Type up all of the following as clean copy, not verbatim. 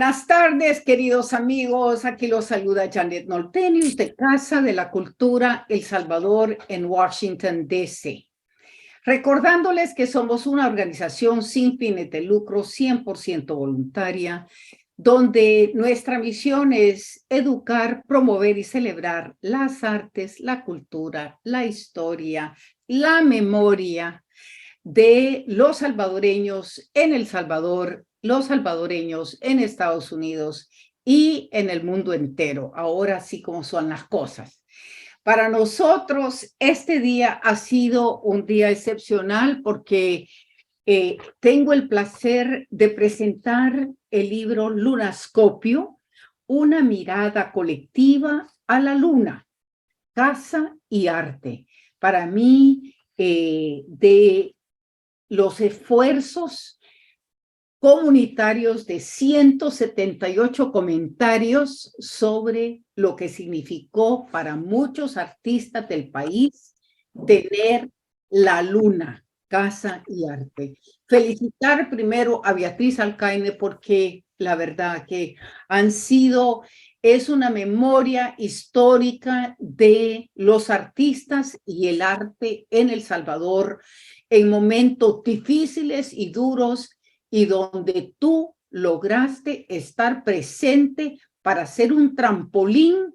Buenas tardes, queridos amigos. Aquí los saluda Janet Noltenius de Casa de la Cultura El Salvador en Washington, D.C. Recordándoles que somos una organización sin fines de lucro, 100% voluntaria, donde nuestra misión es educar, promover y celebrar las artes, la cultura, la historia, la memoria de los salvadoreños en El Salvador, los salvadoreños en Estados Unidos y en el mundo entero. Ahora sí como son las cosas. Para nosotros este día ha sido un día excepcional porque tengo el placer de presentar el libro Lunascopio, una mirada colectiva a la luna, casa y arte. Para mí, de los esfuerzos comunitarios de 178 comentarios sobre lo que significó para muchos artistas del país tener la luna, casa y arte. Felicitar primero a Beatriz Alcaine porque la verdad que es una memoria histórica de los artistas y el arte en El Salvador en momentos difíciles y duros y donde tú lograste estar presente para ser un trampolín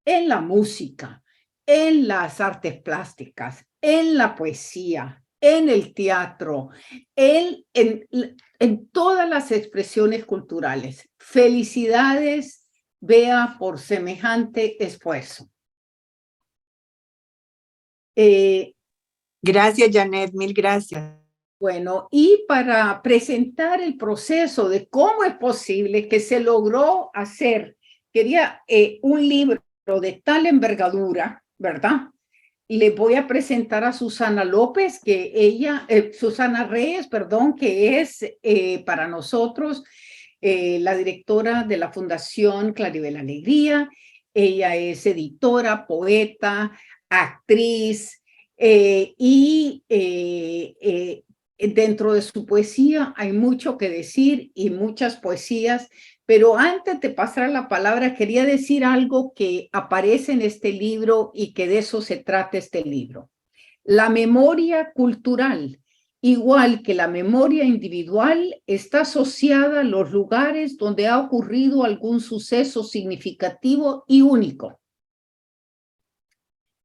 en la música, en las artes plásticas, en la poesía, en el teatro, en todas las expresiones culturales. Felicidades, Bea, por semejante esfuerzo. Gracias, Janet, mil gracias. Bueno, y para presentar el proceso de cómo es posible que se logró hacer, quería un libro de tal envergadura, ¿verdad? Le voy a presentar a Susana López, Susana Reyes, perdón, que es para nosotros la directora de la Fundación Claribel Alegría. Ella es editora, poeta, actriz dentro de su poesía hay mucho que decir y muchas poesías, pero antes de pasar la palabra quería decir algo que aparece en este libro y que de eso se trata este libro. La memoria cultural, igual que la memoria individual, está asociada a los lugares donde ha ocurrido algún suceso significativo y único.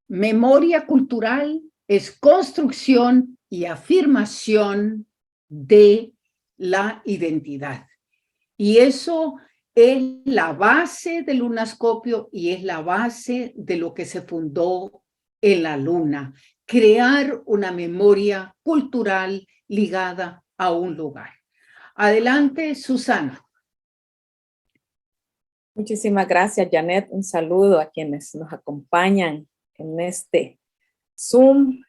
Memoria cultural es construcción y afirmación de la identidad. Y eso es la base del lunascopio y es la base de lo que se fundó en la luna, crear una memoria cultural ligada a un lugar. Adelante, Susana. Muchísimas gracias, Janet. Un saludo a quienes nos acompañan en este Zoom.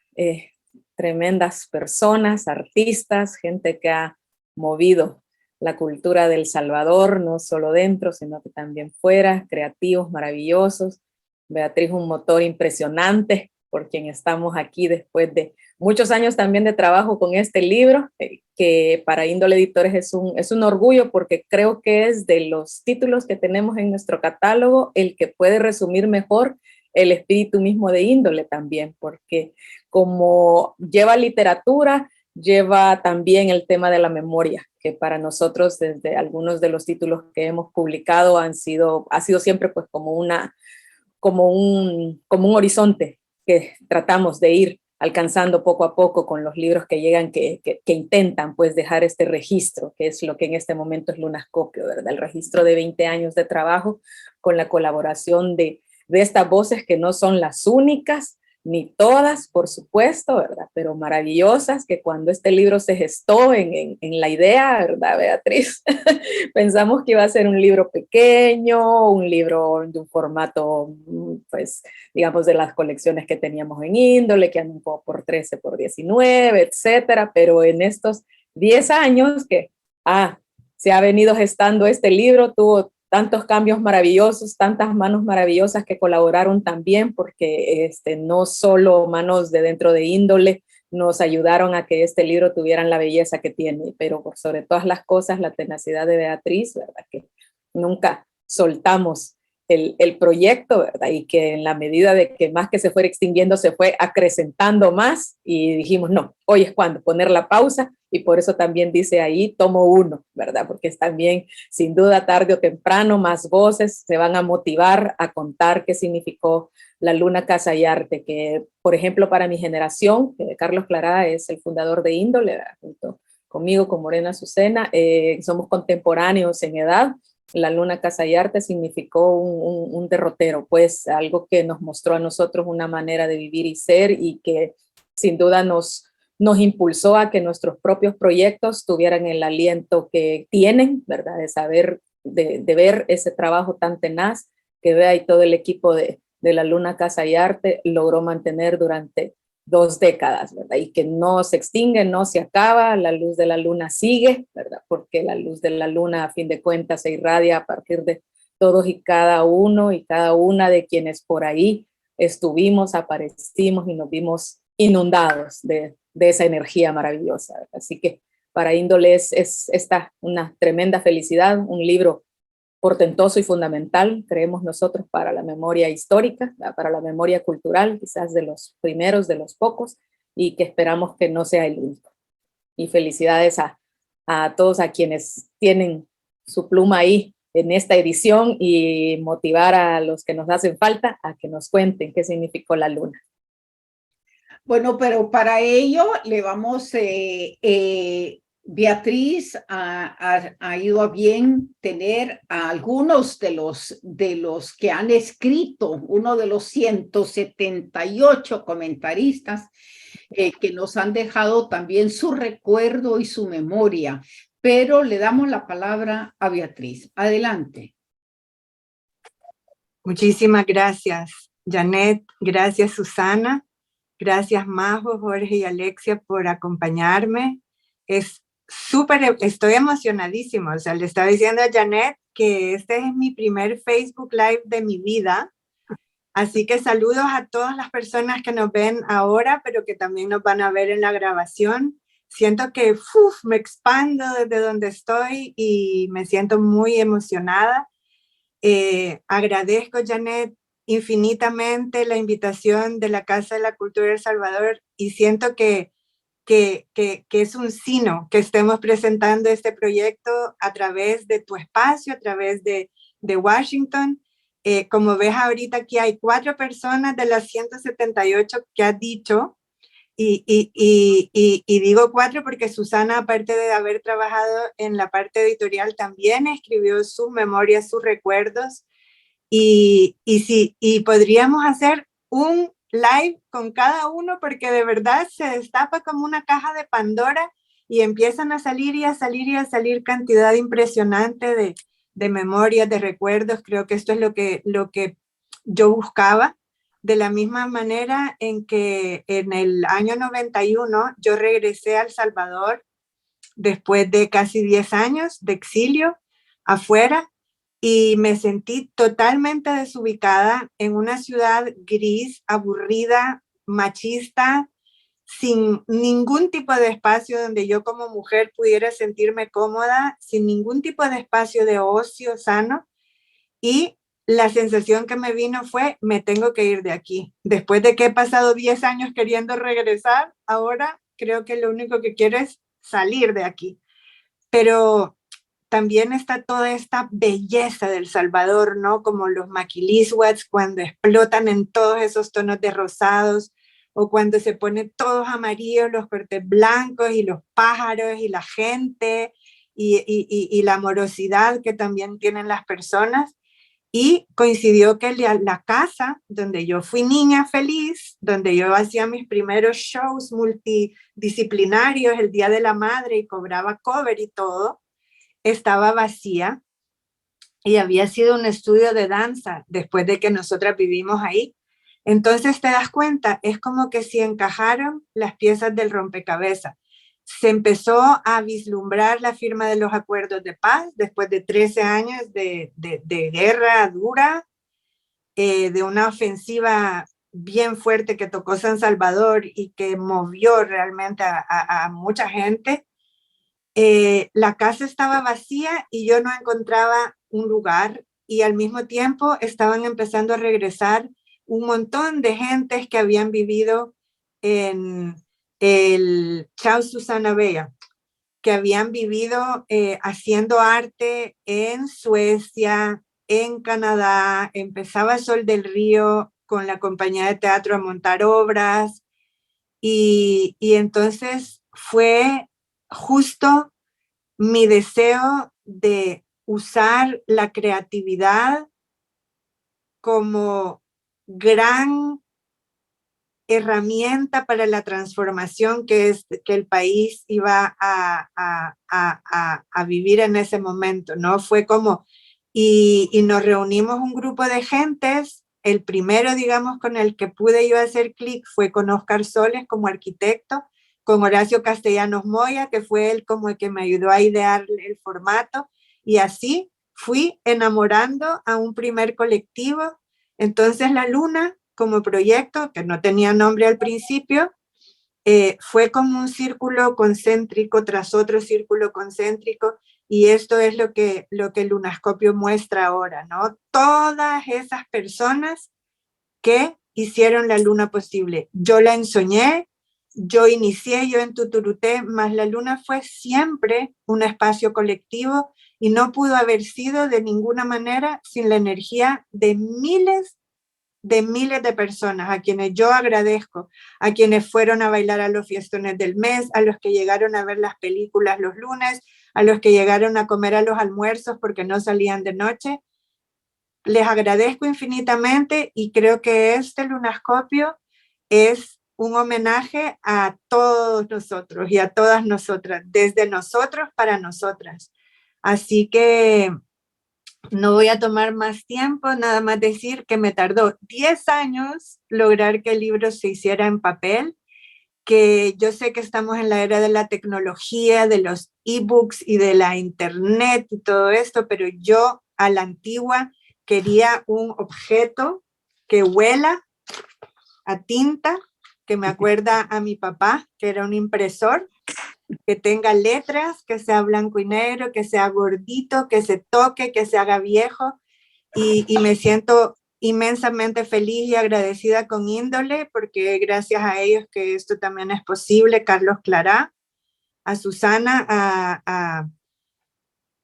Tremendas personas, artistas, gente que ha movido la cultura del Salvador, no solo dentro, sino que también fuera, creativos, maravillosos. Beatriz, un motor impresionante, por quien estamos aquí después de muchos años también de trabajo con este libro, que para Índole Editores es un orgullo, porque creo que es de los títulos que tenemos en nuestro catálogo el que puede resumir mejor el espíritu mismo de Índole también, porque como lleva literatura, lleva también el tema de la memoria, que para nosotros desde algunos de los títulos que hemos publicado ha sido siempre pues como un horizonte que tratamos de ir alcanzando poco a poco con los libros que llegan, que intentan pues dejar este registro, que es lo que en este momento es Lunascopio, ¿verdad? El registro de 20 años de trabajo con la colaboración de estas voces que no son las únicas, ni todas, por supuesto, ¿verdad? Pero maravillosas, que cuando este libro se gestó en la idea, ¿verdad, Beatriz? Pensamos que iba a ser un libro pequeño, un libro de un formato, pues, digamos, de las colecciones que teníamos en Índole, que andan por 13 por 19, etcétera, pero en estos 10 años que se ha venido gestando este libro, tuvo tantos cambios maravillosos, tantas manos maravillosas que colaboraron también, porque no solo manos de dentro de Índole nos ayudaron a que este libro tuviera la belleza que tiene, pero por sobre todas las cosas la tenacidad de Beatriz, ¿verdad? Que nunca soltamos el proyecto, ¿verdad? Y que en la medida de que más que se fuera extinguiendo, se fue acrecentando más y dijimos, no, hoy es cuando poner la pausa, y por eso también dice ahí, tomo uno, ¿verdad? Porque es también, sin duda, tarde o temprano, más voces se van a motivar a contar qué significó la Luna Casa y Arte, que, por ejemplo, para mi generación, Carlos Clará es el fundador de Índole, ¿verdad? Junto conmigo, con Morena Azucena, somos contemporáneos en edad. La Luna Casa y Arte significó un derrotero, pues algo que nos mostró a nosotros una manera de vivir y ser, y que sin duda nos impulsó a que nuestros propios proyectos tuvieran el aliento que tienen, ¿verdad? De saber, de ver ese trabajo tan tenaz que Bea y todo el equipo de la Luna Casa y Arte logró mantener durante 2 décadas, ¿verdad? Y que no se extingue, no se acaba, la luz de la luna sigue, ¿verdad? Porque la luz de la luna, a fin de cuentas, se irradia a partir de todos y cada uno y cada una de quienes por ahí estuvimos, aparecimos y nos vimos inundados de esa energía maravillosa, ¿verdad? Así que para Índole es esta una tremenda felicidad, un libro portentoso y fundamental, creemos nosotros, para la memoria histórica, para la memoria cultural, quizás de los primeros, de los pocos, y que esperamos que no sea el único. Y felicidades a todos a quienes tienen su pluma ahí en esta edición, y motivar a los que nos hacen falta a que nos cuenten qué significó la luna. Bueno, pero para ello le vamos, Beatriz ha ido a bien tener a algunos de los que han escrito, uno de los 178 comentaristas que nos han dejado también su recuerdo y su memoria, pero le damos la palabra a Beatriz. Adelante. Muchísimas gracias, Janet. Gracias, Susana. Gracias, Majo, Jorge y Alexia, por acompañarme. Estoy emocionadísima. O sea, le estaba diciendo a Janet que este es mi primer Facebook Live de mi vida. Así que saludos a todas las personas que nos ven ahora, pero que también nos van a ver en la grabación. Siento que me expando desde donde estoy y me siento muy emocionada. Agradezco, Janet, infinitamente la invitación de la Casa de la Cultura de El Salvador, y siento que es un sino que estemos presentando este proyecto a través de tu espacio, a través de Washington. Como ves ahorita, aquí hay 4 personas de las 178 que has dicho, y digo 4 porque Susana, aparte de haber trabajado en la parte editorial, también escribió sus memorias, sus recuerdos, y podríamos hacer un live con cada uno, porque de verdad se destapa como una caja de Pandora y empiezan a salir y a salir y a salir cantidad impresionante de memorias, de recuerdos. Creo que esto es lo que yo buscaba. De la misma manera en que en el año 91 yo regresé a El Salvador después de casi 10 años de exilio afuera, y me sentí totalmente desubicada en una ciudad gris, aburrida, machista, sin ningún tipo de espacio donde yo como mujer pudiera sentirme cómoda, sin ningún tipo de espacio de ocio sano. Y la sensación que me vino fue, me tengo que ir de aquí. Después de que he pasado 10 años queriendo regresar, ahora creo que lo único que quiero es salir de aquí. Pero también está toda esta belleza del Salvador, ¿no? Como los maquilishuats cuando explotan en todos esos tonos de rosados, o cuando se ponen todos amarillos los cortes blancos, y los pájaros y la gente, y la amorosidad que también tienen las personas. Y coincidió que la casa donde yo fui niña feliz, donde yo hacía mis primeros shows multidisciplinarios el Día de la Madre y cobraba cover y todo, estaba vacía, y había sido un estudio de danza después de que nosotras vivimos ahí. Entonces te das cuenta, es como que si encajaron las piezas del rompecabezas. Se empezó a vislumbrar la firma de los acuerdos de paz después de 13 años de guerra dura, de una ofensiva bien fuerte que tocó San Salvador y que movió realmente a mucha gente. la casa estaba vacía y yo no encontraba un lugar, y al mismo tiempo estaban empezando a regresar un montón de gentes que habían vivido en el Chao Susana Bella, que habían vivido haciendo arte en Suecia, en Canadá. Empezaba Sol del Río con la compañía de teatro a montar obras, y entonces fue justo mi deseo de usar la creatividad como gran herramienta para la transformación que el país iba a vivir en ese momento, ¿no? Fue como, y nos reunimos un grupo de gentes. El primero, digamos, con el que pude yo hacer clic fue con Óscar Soles como arquitecto, con Horacio Castellanos Moya, que fue él como el que me ayudó a idear el formato, y así fui enamorando a un primer colectivo. Entonces La Luna, como proyecto, que no tenía nombre al principio, fue como un círculo concéntrico tras otro círculo concéntrico, y esto es lo que el Lunascopio muestra ahora, ¿no? Todas esas personas que hicieron la luna posible. Yo la ensoñé, yo inicié, yo entuturuté, mas la luna fue siempre un espacio colectivo y no pudo haber sido de ninguna manera sin la energía de miles de personas, a quienes yo agradezco, a quienes fueron a bailar a los fiestones del mes, a los que llegaron a ver las películas los lunes, a los que llegaron a comer a los almuerzos porque no salían de noche. Les agradezco infinitamente, y creo que este Lunascopio es un homenaje a todos nosotros y a todas nosotras, desde nosotros para nosotras. Así que no voy a tomar más tiempo, nada más decir que me tardó 10 años lograr que el libro se hiciera en papel, que yo sé que estamos en la era de la tecnología, de los ebooks y de la internet y todo esto, pero yo a la antigua quería un objeto que huela a tinta, que me acuerda a mi papá, que era un impresor, que tenga letras, que sea blanco y negro, que sea gordito, que se toque, que se haga viejo, y me siento inmensamente feliz y agradecida con Índole, porque gracias a ellos que esto también es posible. Carlos Clará, a Susana,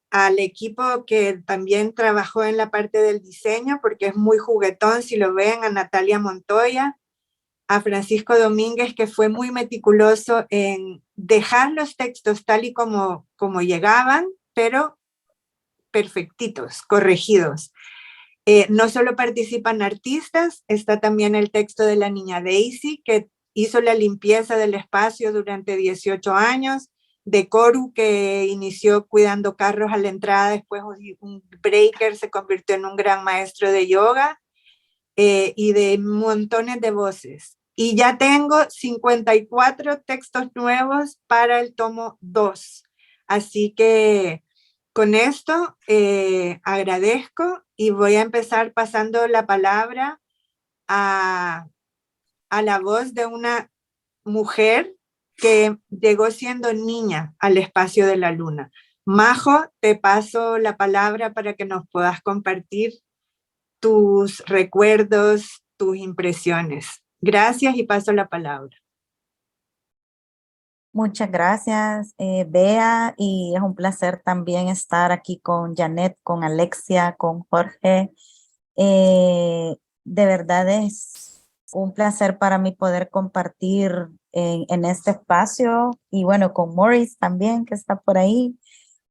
al equipo que también trabajó en la parte del diseño, porque es muy juguetón, si lo ven, a Natalia Montoya, a Francisco Domínguez, que fue muy meticuloso en dejar los textos tal y como llegaban, pero perfectitos, corregidos. No solo participan artistas, está también el texto de la niña Daisy, que hizo la limpieza del espacio durante 18 años, de Coru, que inició cuidando carros a la entrada, después un breaker, se convirtió en un gran maestro de yoga, y de montones de voces. Y ya tengo 54 textos nuevos para el tomo 2. Así que con esto agradezco, y voy a empezar pasando la palabra a la voz de una mujer que llegó siendo niña al espacio de la luna. Majo, te paso la palabra para que nos puedas compartir tus recuerdos, tus impresiones. Gracias, y paso la palabra. Muchas gracias, Bea, y es un placer también estar aquí con Janet, con Alexia, con Jorge. De verdad es un placer para mí poder compartir en este espacio, y bueno, con Morris también, que está por ahí,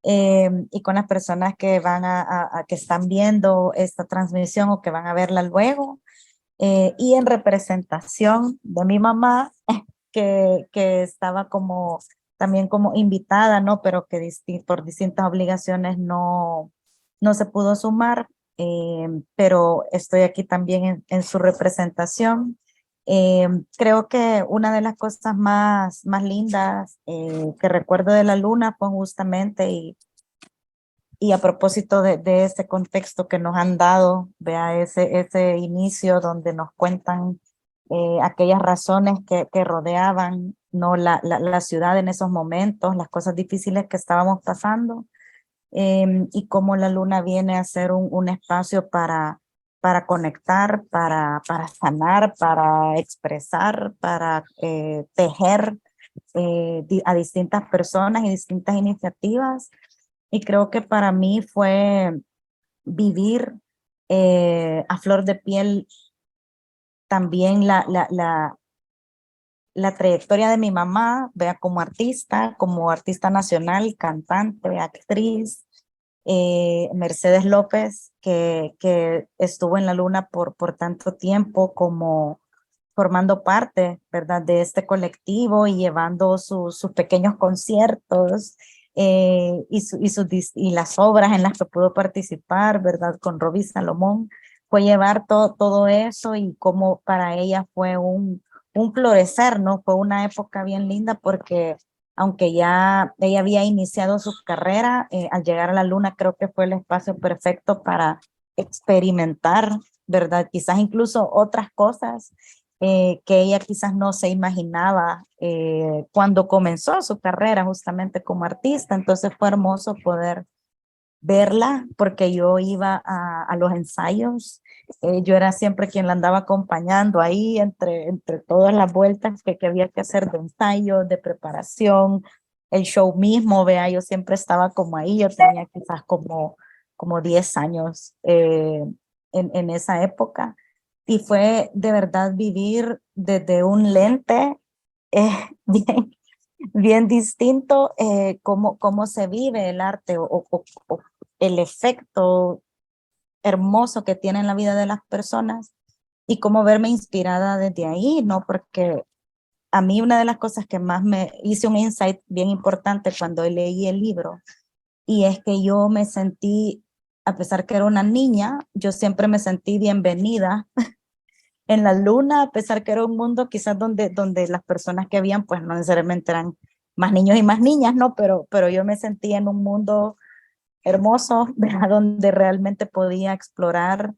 y con las personas que van que están viendo esta transmisión o que van a verla luego, y en representación de mi mamá, que estaba como también como invitada, ¿no? Pero que por distintas obligaciones no se pudo sumar, pero estoy aquí también en su representación. Creo que una de las cosas más lindas que recuerdo de la luna fue justamente, y a propósito de ese contexto que nos han dado, vea ese inicio donde nos cuentan aquellas razones que rodeaban ¿no? La ciudad en esos momentos, las cosas difíciles que estábamos pasando, y cómo la luna viene a ser un espacio para conectar, para sanar, para expresar, para tejer a distintas personas y distintas iniciativas. Y creo que para mí fue vivir a flor de piel también la trayectoria de mi mamá, vea, como artista nacional, cantante, actriz, Mercedes López, que estuvo en la luna por tanto tiempo como formando parte, ¿verdad?, de este colectivo y llevando sus pequeños conciertos y las obras en las que pudo participar, ¿verdad?, con Robbie Salomón, fue llevar todo eso y como para ella fue un florecer, ¿no? Fue una época bien linda porque aunque ya ella había iniciado su carrera, al llegar a la luna creo que fue el espacio perfecto para experimentar, ¿verdad? Quizás incluso otras cosas que ella quizás no se imaginaba cuando comenzó su carrera justamente como artista. Entonces fue hermoso poder verla porque yo iba a los ensayos. Yo era siempre quien la andaba acompañando ahí entre todas las vueltas que había que hacer de ensayo, de preparación, el show mismo, vea, yo siempre estaba como ahí. Yo tenía quizás como 10 años en esa época y fue de verdad vivir desde un lente eh, bien, bien distinto cómo se vive el arte o el efecto hermoso que tiene en la vida de las personas y cómo verme inspirada desde ahí, ¿no? Porque a mí una de las cosas que más me hice un insight bien importante cuando leí el libro, y es que yo me sentí, a pesar que era una niña, yo siempre me sentí bienvenida en la luna, a pesar que era un mundo quizás donde las personas que habían, pues no necesariamente eran más niños y más niñas, ¿no? Pero yo me sentí en un mundo hermoso, ¿verdad? Donde realmente podía explorar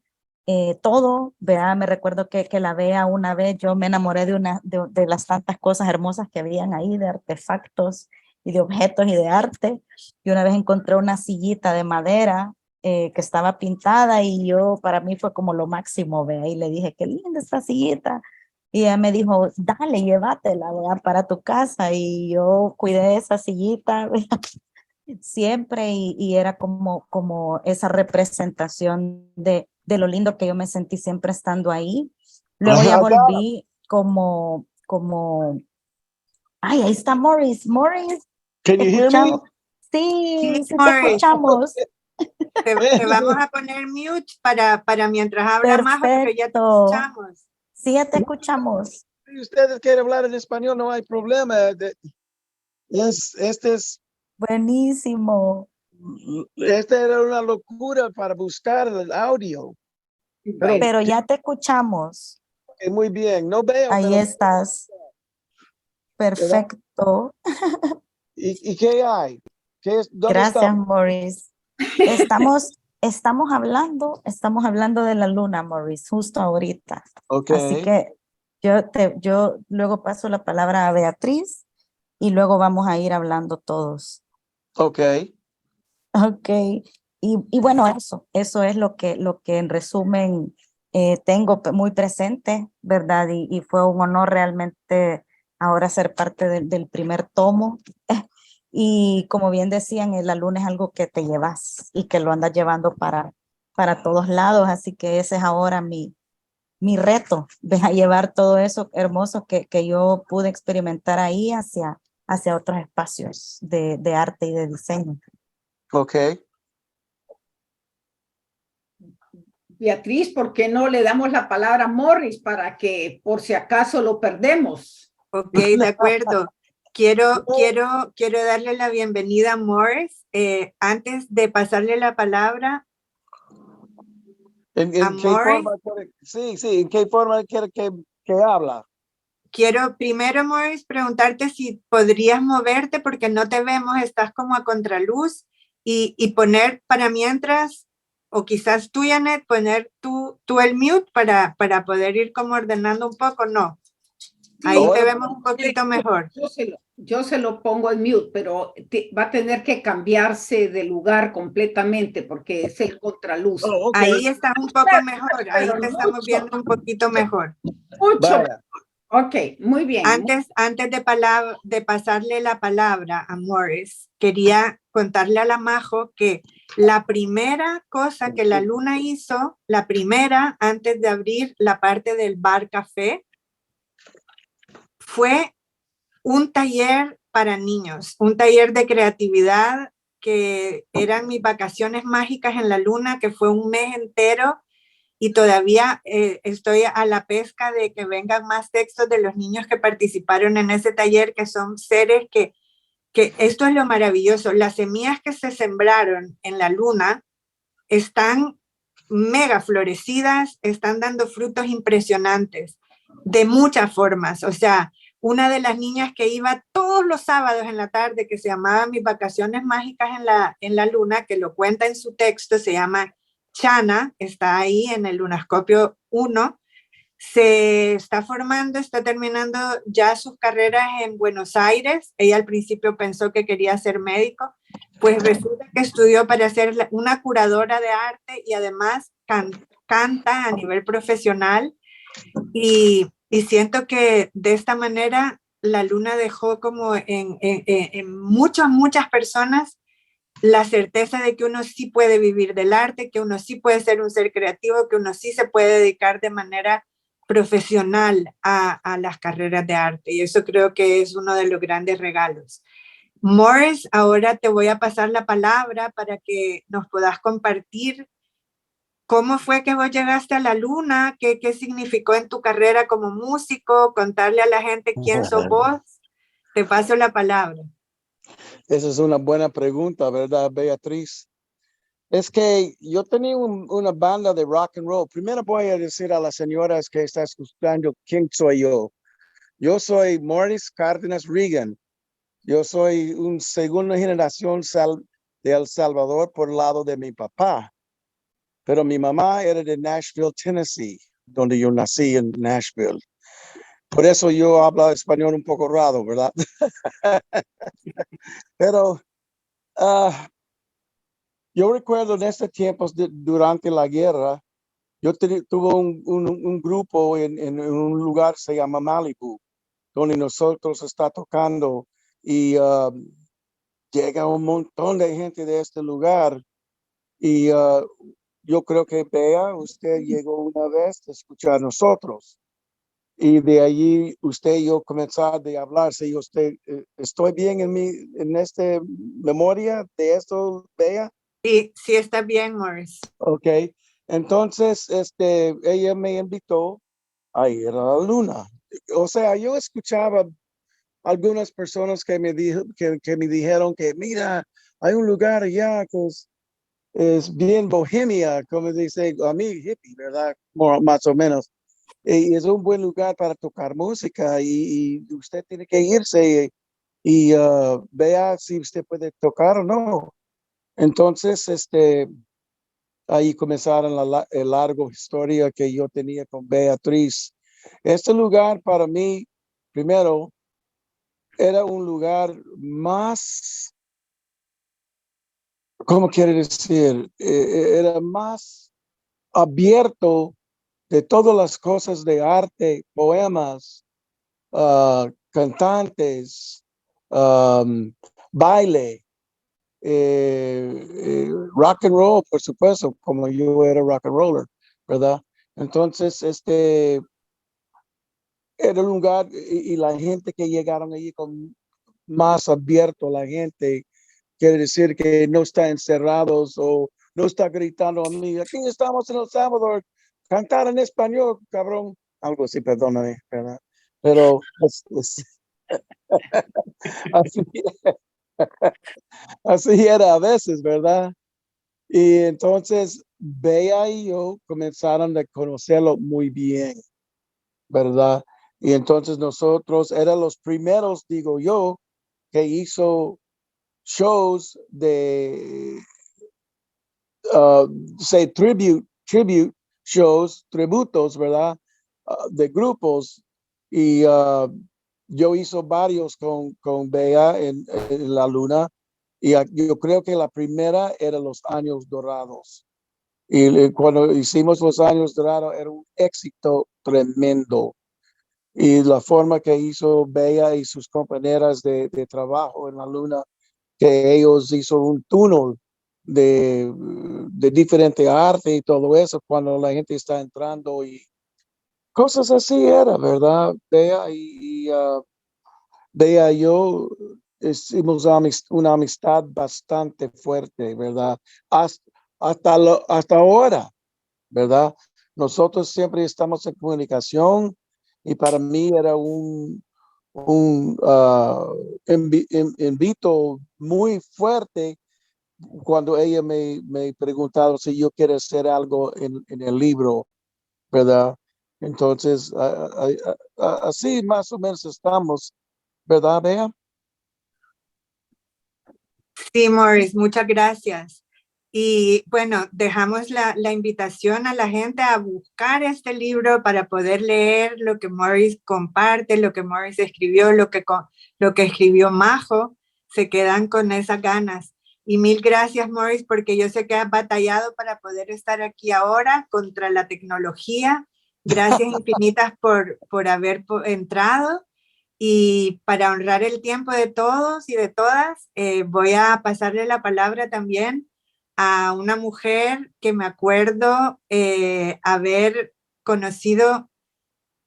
todo, ¿verdad? Me recuerdo que la vea una vez, yo me enamoré de las tantas cosas hermosas que habían ahí, de artefactos y de objetos y de arte. Y una vez encontré una sillita de madera que estaba pintada y para mí fue como lo máximo, ¿verdad? Y le dije, qué linda esta sillita. Y ella me dijo, dale, llévatela, ¿verdad?, para tu casa. Y yo cuidé esa sillita, ¿verdad?, siempre y era como esa representación de lo lindo que yo me sentí siempre estando ahí. Luego ya volví ay, ahí está Morris. Morris, Can ¿te you hear me? escuchamos? Sí, sí te Morris. escuchamos. Te vamos a poner mute para mientras habla más, pero ya te Perfecto. escuchamos. Sí, ya te escuchamos. Si ustedes quieren hablar en español, no hay problema. Este Buenísimo. era una locura para buscar el audio. Pero ya te escuchamos. Muy bien, no veo. Ahí pero, estás. Perfecto. ¿y qué hay? ¿Dónde Gracias, estamos? Morris. Estamos hablando de la luna, Morris, justo ahorita. Ok, Así que yo luego paso la palabra a Beatriz y luego vamos a ir hablando todos. ok. Ok. Y bueno, eso es lo que en resumen tengo muy presente, ¿verdad? Y fue un honor realmente ahora ser parte del primer tomo. Y como bien decían, la luna es algo que te llevas y que lo andas llevando para todos lados, así que ese es ahora mi reto, de llevar todo eso hermoso que yo pude experimentar ahí hacia otros espacios de arte y de diseño. Ok. Beatriz, ¿por qué no le damos la palabra a Morris para que por si acaso lo perdemos? Ok, de acuerdo. Quiero darle la bienvenida a Morris. Antes de pasarle la palabra ¿En a qué Morris, forma sí, ¿en qué forma quiere que habla? quiero primero, Morris, preguntarte si podrías moverte porque no te vemos, estás como a contraluz y poner para mientras, o quizás tú, Janet, poner tú el mute para poder ir como ordenando un poco, ¿no? Ahí ahora- te vemos un poquito mejor. Yo se lo pongo en mute, pero va a tener que cambiarse de lugar completamente porque es el contraluz. Oh, ok. Ahí está un poco mejor, ahí Pero te estamos mucho. viendo un poquito mejor. Mucho. Vaya. Ok, muy bien. Antes de pasarle la palabra a Morris, quería contarle a la Majo que la primera cosa que la Luna hizo, la primera antes de abrir la parte del bar café, fue un taller para niños, un taller de creatividad que eran mis vacaciones mágicas en la Luna, que fue un mes entero. Y todavía estoy a la pesca de que vengan más textos de los niños que participaron en ese taller, que son seres que esto es lo maravilloso, las semillas que se sembraron en la Luna están mega florecidas, están dando frutos impresionantes de muchas formas. O sea, una de las niñas que iba todos los sábados en la tarde, que se llamaba Mis vacaciones mágicas en la Luna, que lo cuenta en su texto, se llama Chana, está ahí en el Lunascopio 1, se está formando, está terminando ya sus carreras en Buenos Aires. Ella al principio pensó que quería ser médico, pues resulta que estudió para ser una curadora de arte y además canta a nivel profesional y siento que de esta manera la Luna dejó como en muchas personas la certeza de que uno sí puede vivir del arte, que uno sí puede ser un ser creativo, que uno sí se puede dedicar de manera profesional a las carreras de arte. Y eso creo que es uno de los grandes regalos. Morris, ahora te voy a pasar la palabra para que nos puedas compartir cómo fue que vos llegaste a la Luna, qué significó en tu carrera como músico, contarle a la gente quién sos vos. Te paso la palabra. Esa es una buena pregunta, ¿verdad, Beatriz? Es que yo tenía una banda de rock and roll. Primero voy a decir a las señoras que están escuchando quién soy yo. Yo soy Morris Cárdenas Reagan. Yo soy una segunda generación de El Salvador por el lado de mi papá. Pero mi mamá era de Nashville, Tennessee, donde yo nací en Nashville. Por eso yo hablo español un poco raro, ¿verdad? Pero yo recuerdo en estos tiempos, durante la guerra, yo tuve un grupo en un lugar que se llama Malibu, donde nosotros está tocando y llega un montón de gente de este lugar. Y yo creo que Bea, usted llegó una vez a escuchar a nosotros. Y de allí usted y yo comenzamos a hablar. Si usted, ¿estoy bien en esta memoria de esto, Bea? Sí, está bien, Morris. Ok, entonces ella me invitó a ir a la Luna. O sea, yo escuchaba algunas personas que que me dijeron que, mira, hay un lugar allá que es bien bohemia, como dice a mí, hippie, ¿verdad? Más o menos. Y es un buen lugar para tocar música y usted tiene que irse y vea si usted puede tocar o no. Entonces, ahí comenzaron la larga historia que yo tenía con Beatriz. Este lugar para mí, primero, era un lugar más, ¿cómo quiere decir? Era más abierto de todas las cosas de arte, poemas, cantantes, baile, rock and roll, por supuesto, como yo era rock and roller, ¿verdad? Entonces, era un lugar y la gente que llegaron allí con más abierto, la gente quiere decir que no está encerrados o no está gritando a mí, aquí estamos en El Salvador, cantar en español, cabrón, algo así, perdóname, ¿verdad? Pero así, así era a veces, ¿verdad? Y entonces Bea y yo comenzaron a conocerlo muy bien, ¿verdad? Y entonces nosotros eran los primeros, digo yo, que hizo shows de, say, tribute shows, tributos, ¿verdad? De grupos. Y yo hice varios con Bea en la luna. Y yo creo que la primera era Los Años Dorados. Y cuando hicimos Los Años Dorados era un éxito tremendo. Y la forma que hizo Bea y sus compañeras de trabajo en la luna, que ellos hizo un túnel de diferente arte y todo eso cuando la gente está entrando y cosas así era, ¿verdad? Bea y yo hicimos una amistad bastante fuerte, ¿verdad? Hasta ahora, ¿verdad? Nosotros siempre estamos en comunicación y para mí era un invito muy fuerte cuando ella me preguntaba si yo quiero hacer algo en el libro, ¿verdad? Entonces, así más o menos estamos, ¿verdad, Bea? Sí, Morris, muchas gracias. Y bueno, dejamos la invitación a la gente a buscar este libro para poder leer lo que Morris comparte, lo que Morris escribió, lo que escribió Majo. Se quedan con esas ganas. Y mil gracias, Morris, porque yo sé que has batallado para poder estar aquí ahora contra la tecnología. Gracias infinitas por haber entrado. Y para honrar el tiempo de todos y de todas, voy a pasarle la palabra también a una mujer que me acuerdo haber conocido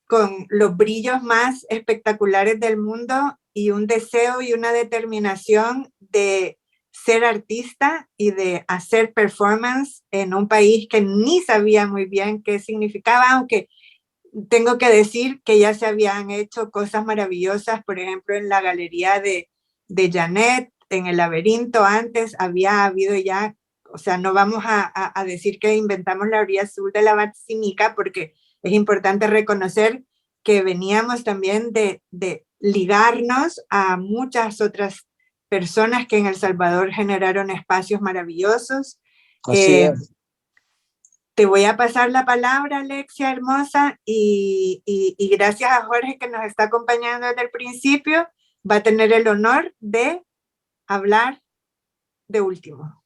con los brillos más espectaculares del mundo y un deseo y una determinación de ser artista y de hacer performance en un país que ni sabía muy bien qué significaba, aunque tengo que decir que ya se habían hecho cosas maravillosas, por ejemplo, en la galería de Janet, en el laberinto antes había habido ya, o sea, no vamos a decir que inventamos la orilla azul de la Basílica, porque es importante reconocer que veníamos también de ligarnos a muchas otras personas que en El Salvador generaron espacios maravillosos. Así es. Te voy a pasar la palabra, Alexia hermosa, y gracias a Jorge que nos está acompañando desde el principio, va a tener el honor de hablar de último.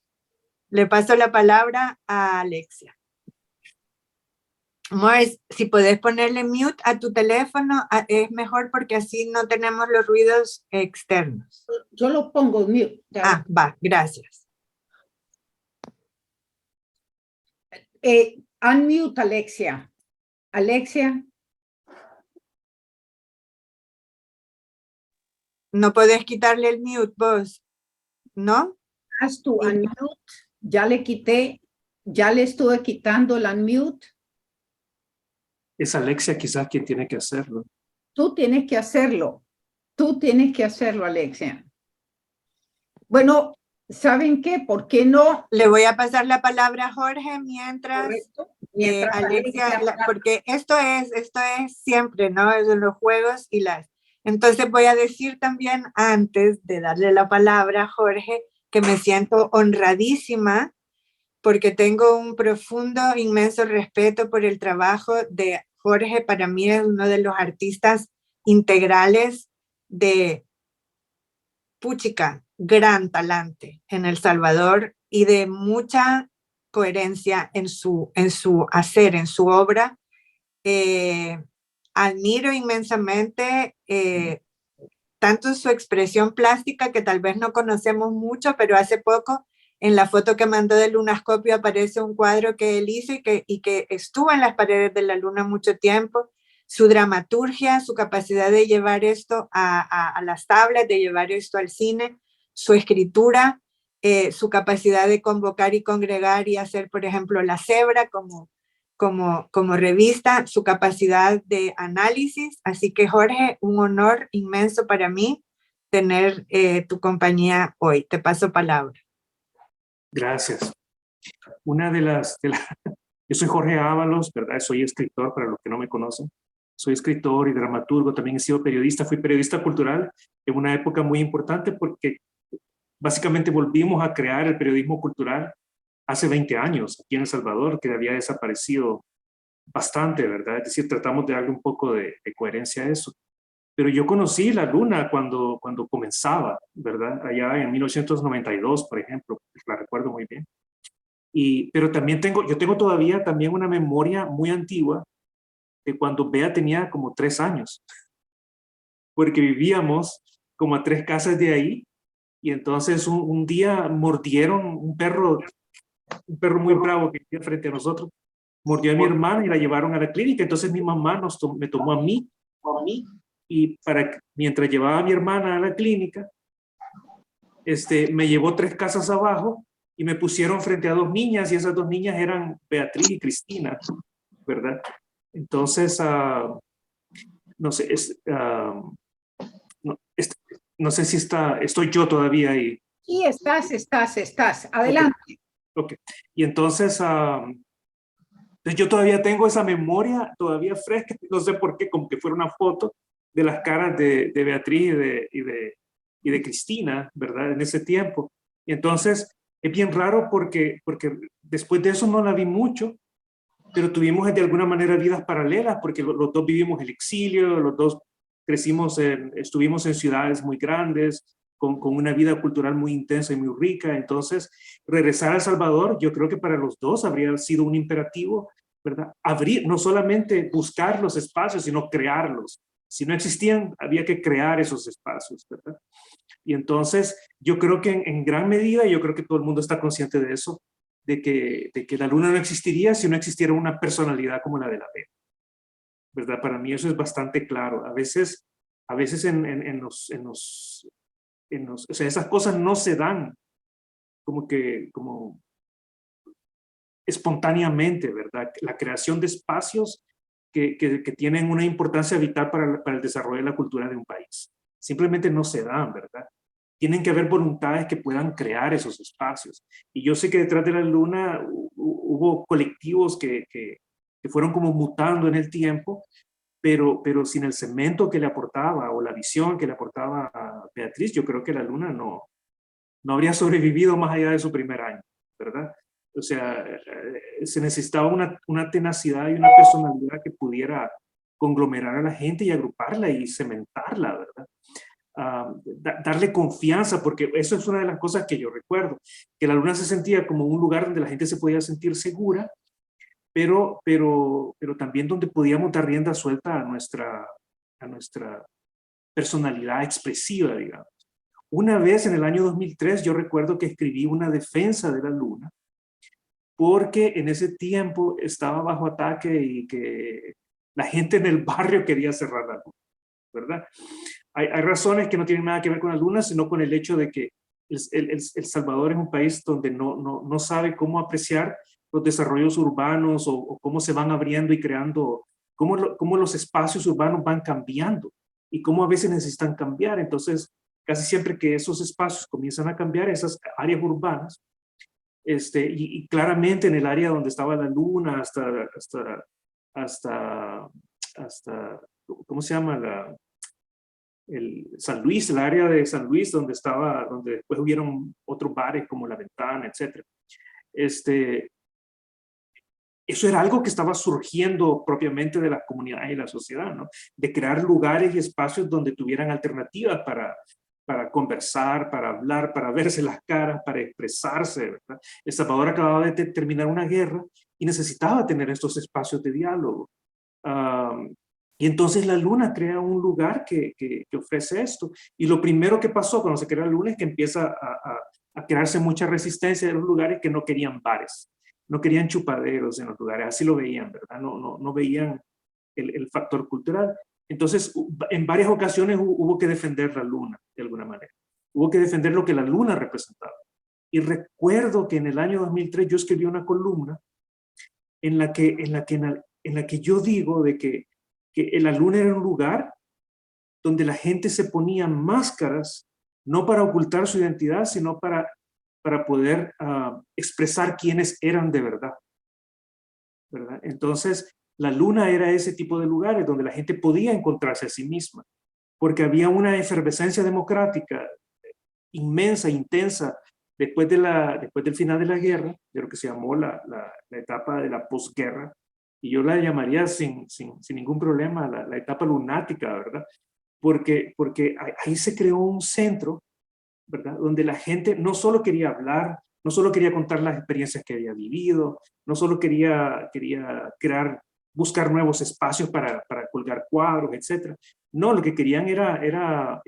Le paso la palabra a Alexia. Morris, si puedes ponerle mute a tu teléfono, es mejor porque así no tenemos los ruidos externos. Yo lo pongo mute. Va, gracias. Unmute, Alexia. Alexia. No puedes quitarle el mute vos, ¿no? Haz tu unmute. Ya le quité, ya le estuve quitando el unmute. Es Alexia quizás quien tiene que hacerlo. Tú tienes que hacerlo. Tú tienes que hacerlo, Alexia. Bueno, ¿saben qué? ¿Por qué no? Le voy a pasar la palabra a Jorge mientras, Alexia, Alexia porque esto es siempre, ¿no? Es de los juegos y las... Entonces voy a decir también, antes de darle la palabra a Jorge, que me siento honradísima porque tengo un profundo, inmenso respeto por el trabajo de Jorge. Para mí es uno de los artistas integrales de puchica, gran talante en El Salvador y de mucha coherencia en su hacer, en su obra. Admiro inmensamente tanto su expresión plástica, que tal vez no conocemos mucho, pero hace poco en la foto que mandó del Lunascopio aparece un cuadro que él hizo y que estuvo en las paredes de la luna mucho tiempo. Su dramaturgia, su capacidad de llevar esto a las tablas, de llevar esto al cine, su escritura, su capacidad de convocar y congregar y hacer, por ejemplo, La Cebra como revista, su capacidad de análisis. Así que, Jorge, un honor inmenso para mí tener tu compañía hoy. Te paso palabra. Gracias. Yo soy Jorge Ábalos, ¿verdad? Soy escritor, para los que no me conocen. Soy escritor y dramaturgo, también he sido periodista, fui periodista cultural en una época muy importante porque básicamente volvimos a crear el periodismo cultural hace 20 años aquí en El Salvador, que había desaparecido bastante, ¿verdad? Es decir, tratamos de darle un poco de coherencia a eso. Pero yo conocí la luna cuando comenzaba, ¿verdad? Allá en 1992, por ejemplo, la recuerdo muy bien. Pero también yo tengo todavía también una memoria muy antigua de cuando Bea tenía como 3 años, porque vivíamos como a 3 casas de ahí, y entonces un día mordieron un perro muy bravo que vivía frente a nosotros, mordió a mi hermana y la llevaron a la clínica. Entonces mi mamá me tomó a mí, y mientras llevaba a mi hermana a la clínica, me llevó 3 casas abajo y me pusieron frente a 2 niñas, y esas 2 niñas eran Beatriz y Cristina, ¿verdad? Entonces, no sé, no sé si estoy yo todavía ahí. Y estás. Adelante. Ok. Y entonces, yo todavía tengo esa memoria todavía fresca, no sé por qué, como que fuera una foto de las caras de Beatriz y de Cristina, ¿verdad? En ese tiempo. Y entonces es bien raro porque después de eso no la vi mucho, pero tuvimos de alguna manera vidas paralelas, porque los dos vivimos el exilio, los dos estuvimos en ciudades muy grandes, con una vida cultural muy intensa y muy rica. Entonces, regresar a El Salvador, yo creo que para los dos habría sido un imperativo, ¿verdad? Abrir, no solamente buscar los espacios, sino crearlos. Si no existían, había que crear esos espacios, ¿verdad? Y entonces, yo creo que en gran medida, yo creo que todo el mundo está consciente de eso, de que la luna no existiría si no existiera una personalidad como la de la Bea, ¿verdad? Para mí eso es bastante claro. A veces o sea, esas cosas no se dan como espontáneamente, ¿verdad? La creación de espacios que tienen una importancia vital para el desarrollo de la cultura de un país. Simplemente no se dan, ¿verdad? Tienen que haber voluntades que puedan crear esos espacios. Y yo sé que detrás de la luna hubo colectivos que fueron como mutando en el tiempo, pero sin el cemento que le aportaba o la visión que le aportaba a Beatriz, yo creo que la luna no habría sobrevivido más allá de su primer año, ¿verdad? O sea, se necesitaba una tenacidad y una personalidad que pudiera conglomerar a la gente y agruparla y cementarla, ¿verdad? Darle confianza, porque eso es una de las cosas que yo recuerdo, que la luna se sentía como un lugar donde la gente se podía sentir segura, pero también donde podíamos dar rienda suelta a nuestra personalidad expresiva, digamos. Una vez en el año 2003 yo recuerdo que escribí una defensa de la luna, porque en ese tiempo estaba bajo ataque y que la gente en el barrio quería cerrar la luna, ¿verdad? Hay razones que no tienen nada que ver con la luna, sino con el hecho de que El Salvador es un país donde no sabe cómo apreciar los desarrollos urbanos o cómo se van abriendo y creando, cómo los espacios urbanos van cambiando y cómo a veces necesitan cambiar. Entonces, casi siempre que esos espacios comienzan a cambiar, esas áreas urbanas, y claramente en el área donde estaba la luna hasta ¿cómo se llama? San Luis, el área de San Luis, donde después hubieron otros bares como La Ventana, etc. Eso era algo que estaba surgiendo propiamente de las comunidades y la sociedad, ¿no? De crear lugares y espacios donde tuvieran alternativas para conversar, para hablar, para verse las caras, para expresarse, ¿verdad? El Salvador acababa de terminar una guerra y necesitaba tener estos espacios de diálogo. Y entonces la luna crea un lugar que ofrece esto. Y lo primero que pasó cuando se crea la luna es que empieza a crearse mucha resistencia de los lugares que no querían bares, no querían chupaderos en los lugares, así lo veían, ¿verdad? No veían el factor cultural. Entonces, en varias ocasiones hubo que defender la luna, de alguna manera. Hubo que defender lo que la luna representaba. Y recuerdo que en el año 2003 yo escribí una columna en la que yo digo de que la luna era un lugar donde la gente se ponía máscaras, no para ocultar su identidad, sino para poder expresar quiénes eran de verdad, ¿verdad? Entonces, la luna era ese tipo de lugares donde la gente podía encontrarse a sí misma, porque había una efervescencia democrática inmensa, intensa, después del final de la guerra, de lo que se llamó la etapa de la posguerra, y yo la llamaría sin ningún problema la etapa lunática, ¿verdad? Porque ahí se creó un centro, ¿verdad? Donde la gente no solo quería hablar, no solo quería contar las experiencias que había vivido, no solo quería buscar nuevos espacios para colgar cuadros, etc. No, lo que querían era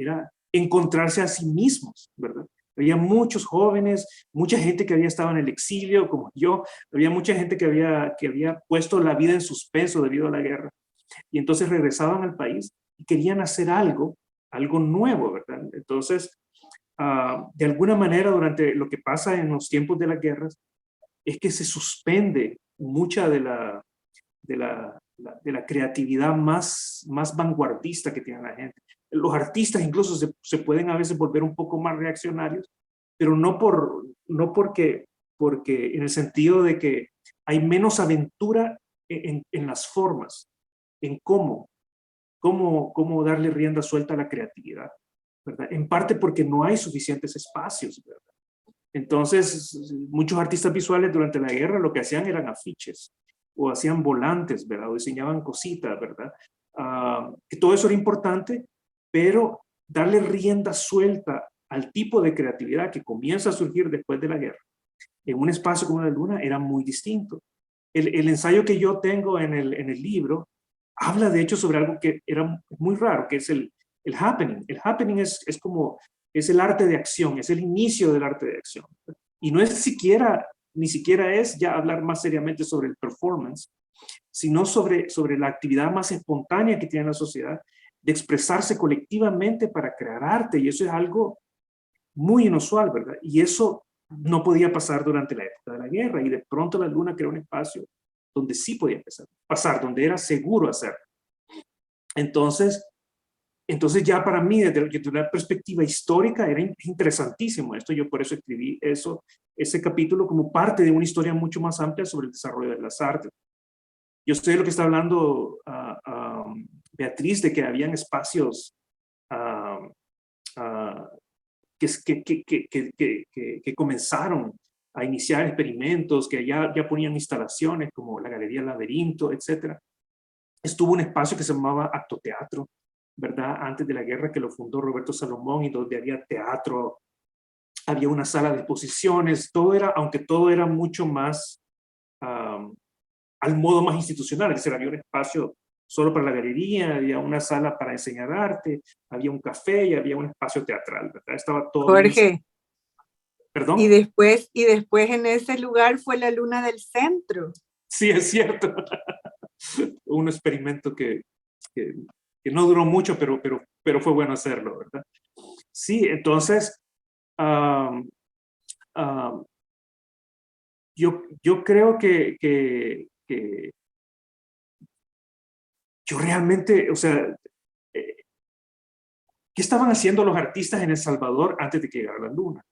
encontrarse a sí mismos, ¿verdad? Había muchos jóvenes, mucha gente que había estado en el exilio, como yo, había mucha gente que había puesto la vida en suspenso debido a la guerra, y entonces regresaban al país y querían hacer algo nuevo, ¿verdad? Entonces, de alguna manera, durante lo que pasa en los tiempos de las guerras, es que se suspende mucha de la creatividad más vanguardista que tiene la gente. Los artistas incluso se pueden a veces volver un poco más reaccionarios, pero no porque en el sentido de que hay menos aventura en las formas, en cómo darle rienda suelta a la creatividad, ¿verdad? En parte porque no hay suficientes espacios, ¿verdad? Entonces, muchos artistas visuales durante la guerra lo que hacían eran afiches, o hacían volantes, ¿verdad? O diseñaban cositas, ¿verdad? Que todo eso era importante, pero darle rienda suelta al tipo de creatividad que comienza a surgir después de la guerra, en un espacio como la Luna, era muy distinto. El ensayo que yo tengo en el libro habla de hecho sobre algo que era muy raro, que es el happening. El happening es el arte de acción, es el inicio del arte de acción. Y no es ni siquiera es ya hablar más seriamente sobre el performance, sino sobre la actividad más espontánea que tiene la sociedad de expresarse colectivamente para crear arte. Y eso es algo muy inusual, ¿verdad? Y eso no podía pasar durante la época de la guerra, y de pronto la Luna creó un espacio donde sí podía pasar, donde era seguro hacerlo. Entonces ya para mí, desde una perspectiva histórica, era interesantísimo esto. Yo por eso escribí ese capítulo como parte de una historia mucho más amplia sobre el desarrollo de las artes. Yo sé de lo que está hablando Beatriz, de que habían espacios que comenzaron a iniciar experimentos, que ya ponían instalaciones como la Galería Laberinto, etc. Estuvo un espacio que se llamaba Actoteatro, ¿verdad? Antes de la guerra, que lo fundó Roberto Salomón, y donde había teatro, había una sala de exposiciones, aunque todo era mucho más al modo más institucional, es decir, había un espacio solo para la galería, había una sala para enseñar arte, había un café y había un espacio teatral, ¿verdad? Estaba todo. Jorge. ¿Perdón? Y después en ese lugar fue la Luna del Centro. Sí, es cierto. Un experimento que no duró mucho, pero fue bueno hacerlo, ¿verdad? Sí, entonces, yo creo que yo realmente, o sea, ¿qué estaban haciendo los artistas en El Salvador antes de que llegara la Luna?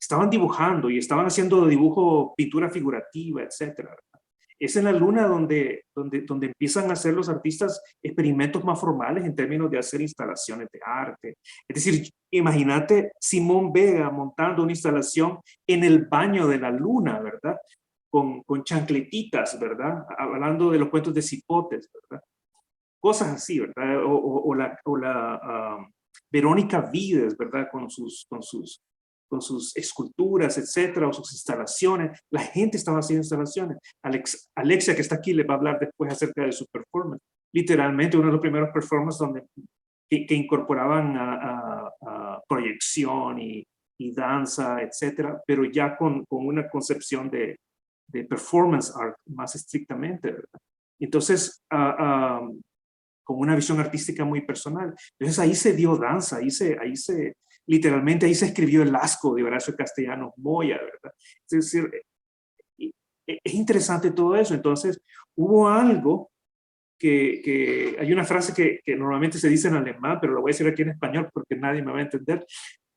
Estaban dibujando y estaban haciendo dibujo, pintura figurativa, etcétera. Es en la Luna donde empiezan a hacer los artistas experimentos más formales en términos de hacer instalaciones de arte. Es decir, imagínate Simón Vega montando una instalación en el baño de la Luna, ¿verdad? Con chancletitas, ¿verdad? Hablando de los cuentos de Cipotes, ¿verdad? Cosas así, ¿verdad? O la Verónica Vides, ¿verdad? Con sus esculturas, etcétera, o sus instalaciones. La gente estaba haciendo instalaciones. Alexia, que está aquí, le va a hablar después acerca de su performance. Literalmente, uno de los primeros performances que incorporaban a proyección y danza, etcétera, pero ya con una concepción de performance art más estrictamente, ¿verdad? Entonces, con una visión artística muy personal. Entonces, ahí se dio danza, literalmente ahí se escribió el Asco de Horacio Castellanos Moya, ¿verdad? Es decir, es interesante todo eso. Entonces, hubo algo que hay una frase que normalmente se dice en alemán, pero lo voy a decir aquí en español porque nadie me va a entender,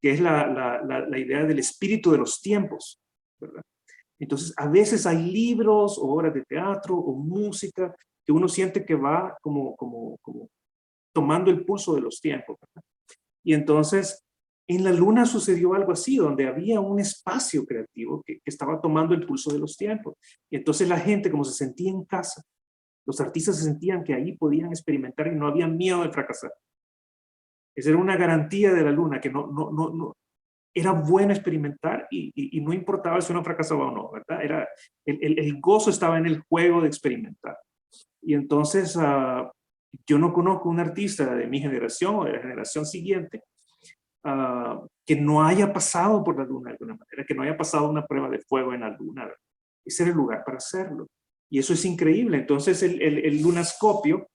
que es la idea del espíritu de los tiempos, ¿verdad? Entonces, a veces hay libros o obras de teatro o música que uno siente que va como tomando el pulso de los tiempos, ¿verdad? Y entonces, en la Luna sucedió algo así, donde había un espacio creativo que estaba tomando el pulso de los tiempos. Y entonces la gente, como se sentía en casa, Los artistas se sentían que ahí podían experimentar y no había miedo de fracasar. Esa era una garantía de la luna, que no era bueno experimentar y no importaba si uno fracasaba o no, ¿verdad? Era, el gozo estaba en el juego de experimentar. Y entonces yo no conozco un artista de mi generación o de la generación siguiente que no haya pasado por la luna de alguna manera, que no haya pasado una prueba de fuego en la luna, ¿verdad? Ese era el lugar para hacerlo. Y eso es increíble. Entonces el lunascopio,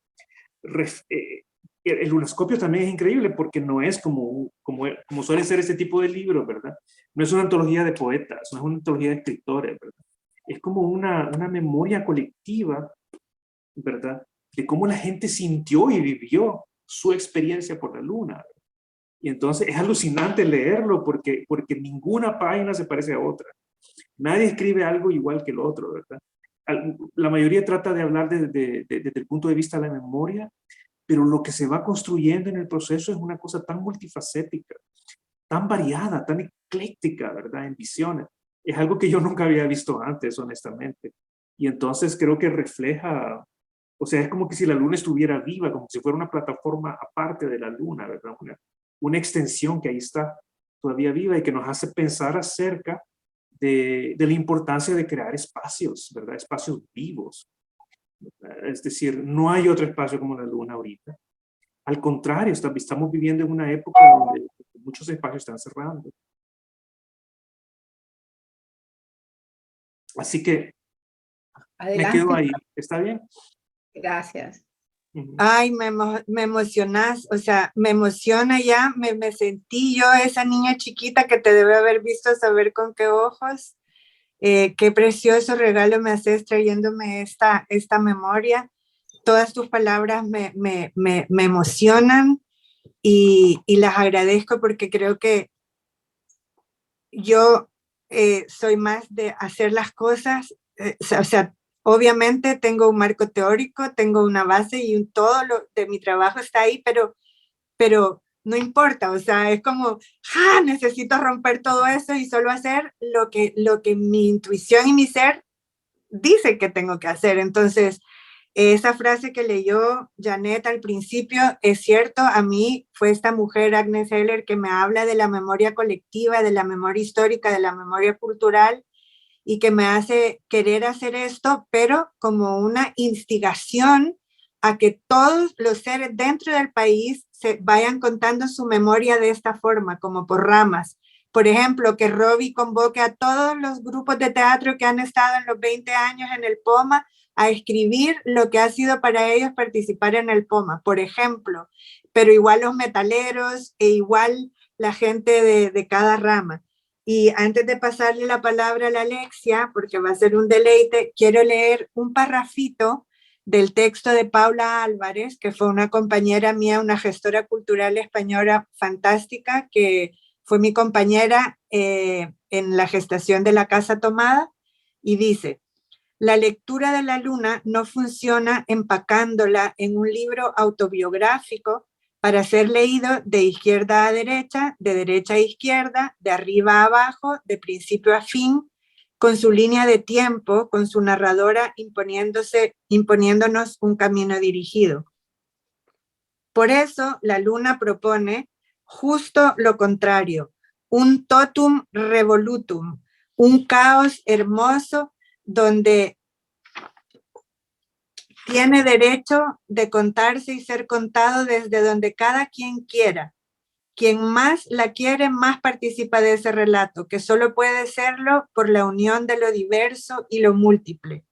el lunascopio también es increíble porque no es como suele ser este tipo de libros, ¿verdad? No es una antología de poetas, no es una antología de escritores, ¿verdad? Es como una memoria colectiva, ¿verdad? De cómo la gente sintió y vivió su experiencia por la luna, ¿verdad? Y entonces es alucinante leerlo porque ninguna página se parece a otra. Nadie escribe algo igual que el otro, ¿verdad? La mayoría trata de hablar desde el punto de vista de la memoria, pero lo que se va construyendo en el proceso es una cosa tan multifacética, tan variada, tan ecléctica, ¿verdad? En visiones. Es algo que yo nunca había visto antes, honestamente. Y entonces creo que refleja, o sea, es como que si la luna estuviera viva, como si fuera una plataforma aparte de la luna, ¿verdad? Una extensión que ahí está todavía viva y que nos hace pensar acerca de la importancia de crear espacios, ¿verdad? Espacios vivos. Es decir, no hay otro espacio como la luna ahorita. Al contrario, estamos viviendo en una época donde muchos espacios están cerrando. Así que Adelante. me quedo ahí. ¿Está bien? Gracias. Ay, me emocionás, o sea, me emociona ya, me sentí yo esa niña chiquita que te debe haber visto saber con qué ojos. Qué precioso regalo me haces trayéndome esta memoria. Todas tus palabras me emocionan y las agradezco porque creo que yo soy más de hacer las cosas, o sea, obviamente tengo un marco teórico, tengo una base y todo lo de mi trabajo está ahí, pero no importa, o sea, es como, necesito romper todo eso y solo hacer lo que mi intuición y mi ser dice que tengo que hacer. Entonces, esa frase que leyó Janet al principio es cierto, a mí fue esta mujer, Agnes Heller, que me habla de la memoria colectiva, de la memoria histórica, de la memoria cultural, y que me hace querer hacer esto, pero como una instigación a que todos los seres dentro del país se vayan contando su memoria de esta forma, como por ramas. Por ejemplo, que Robbie convoque a todos los grupos de teatro que han estado en los 20 años en el POMA a escribir lo que ha sido para ellos participar en el POMA, por ejemplo, pero igual los metaleros e igual la gente de cada rama. Y antes de pasarle la palabra a la Alexia, porque va a ser un deleite, quiero leer un parrafito del texto de Paula Álvarez, que fue una compañera mía, una gestora cultural española fantástica, que fue mi compañera en la gestación de La Casa Tomada, y dice: la lectura de la luna no funciona empacándola en un libro autobiográfico para ser leído de izquierda a derecha, de derecha a izquierda, de arriba a abajo, de principio a fin, con su línea de tiempo, con su narradora imponiéndonos un camino dirigido. Por eso la luna propone justo lo contrario, un totum revolutum, un caos hermoso donde tiene derecho de contarse y ser contado desde donde cada quien quiera. Quien más la quiere, más participa de ese relato, que solo puede serlo por la unión de lo diverso y lo múltiple.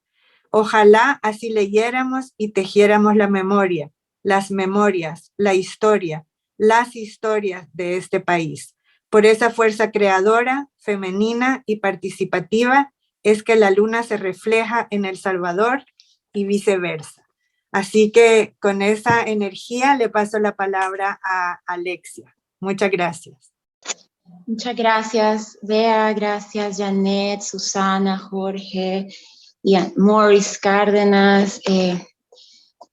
Ojalá así leyéramos y tejiéramos la memoria, las memorias, la historia, las historias de este país. Por esa fuerza creadora, femenina y participativa es que la luna se refleja en El Salvador y viceversa. Así que con esa energía le paso la palabra a Alexia. Muchas gracias. Muchas gracias, Bea, gracias, Janet, Susana, Jorge y a Morris Cárdenas,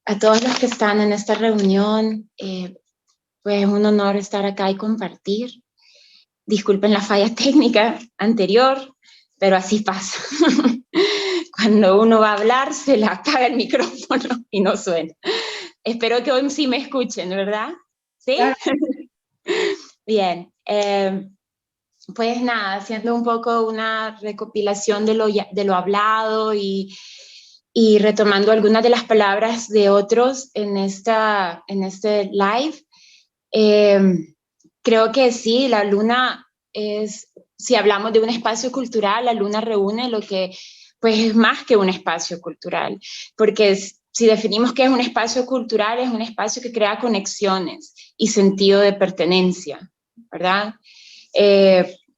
a todos los que están en esta reunión. Pues es un honor estar acá y compartir. Disculpen la falla técnica anterior, pero así pasa cuando uno va a hablar se le apaga el micrófono y no suena. Espero que hoy sí me escuchen, ¿verdad? ¿Sí? Claro. Bien. Pues nada, haciendo un poco una recopilación de lo hablado y retomando algunas de las palabras de otros en este live. Creo que sí, la Luna es, si hablamos de un espacio cultural, la Luna reúne lo que pues es más que un espacio cultural, porque si definimos que es un espacio cultural, es un espacio que crea conexiones y sentido de pertenencia, ¿verdad?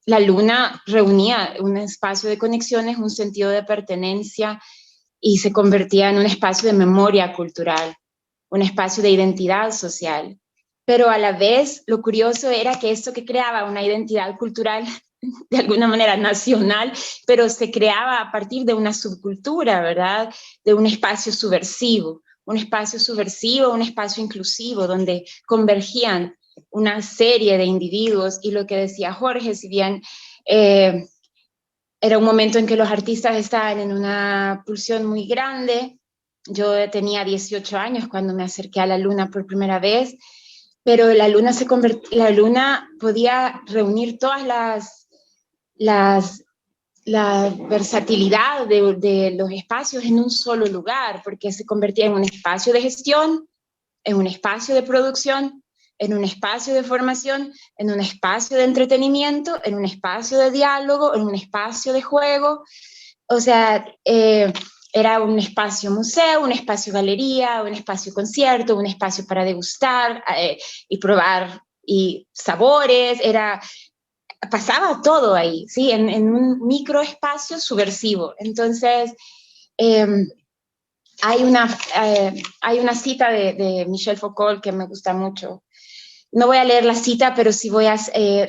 La Luna reunía un espacio de conexiones, un sentido de pertenencia y se convertía en un espacio de memoria cultural, un espacio de identidad social. Pero a la vez, lo curioso era que esto que creaba una identidad cultural, de alguna manera nacional, pero se creaba a partir de una subcultura, ¿verdad? De un espacio subversivo, un espacio inclusivo, donde convergían una serie de individuos, y lo que decía Jorge, si bien era un momento en que los artistas estaban en una pulsión muy grande. Yo tenía 18 años cuando me acerqué a la Luna por primera vez, pero la Luna podía reunir todas la versatilidad de los espacios en un solo lugar, porque se convertía en un espacio de gestión, en un espacio de producción, en un espacio de formación, en un espacio de entretenimiento, en un espacio de diálogo, en un espacio de juego. O sea, era un espacio museo, un espacio galería, un espacio concierto, un espacio para degustar y probar y sabores. Pasaba todo ahí, ¿sí? En un microespacio subversivo. Entonces, hay una cita de Michel Foucault que me gusta mucho. No voy a leer la cita, pero sí voy a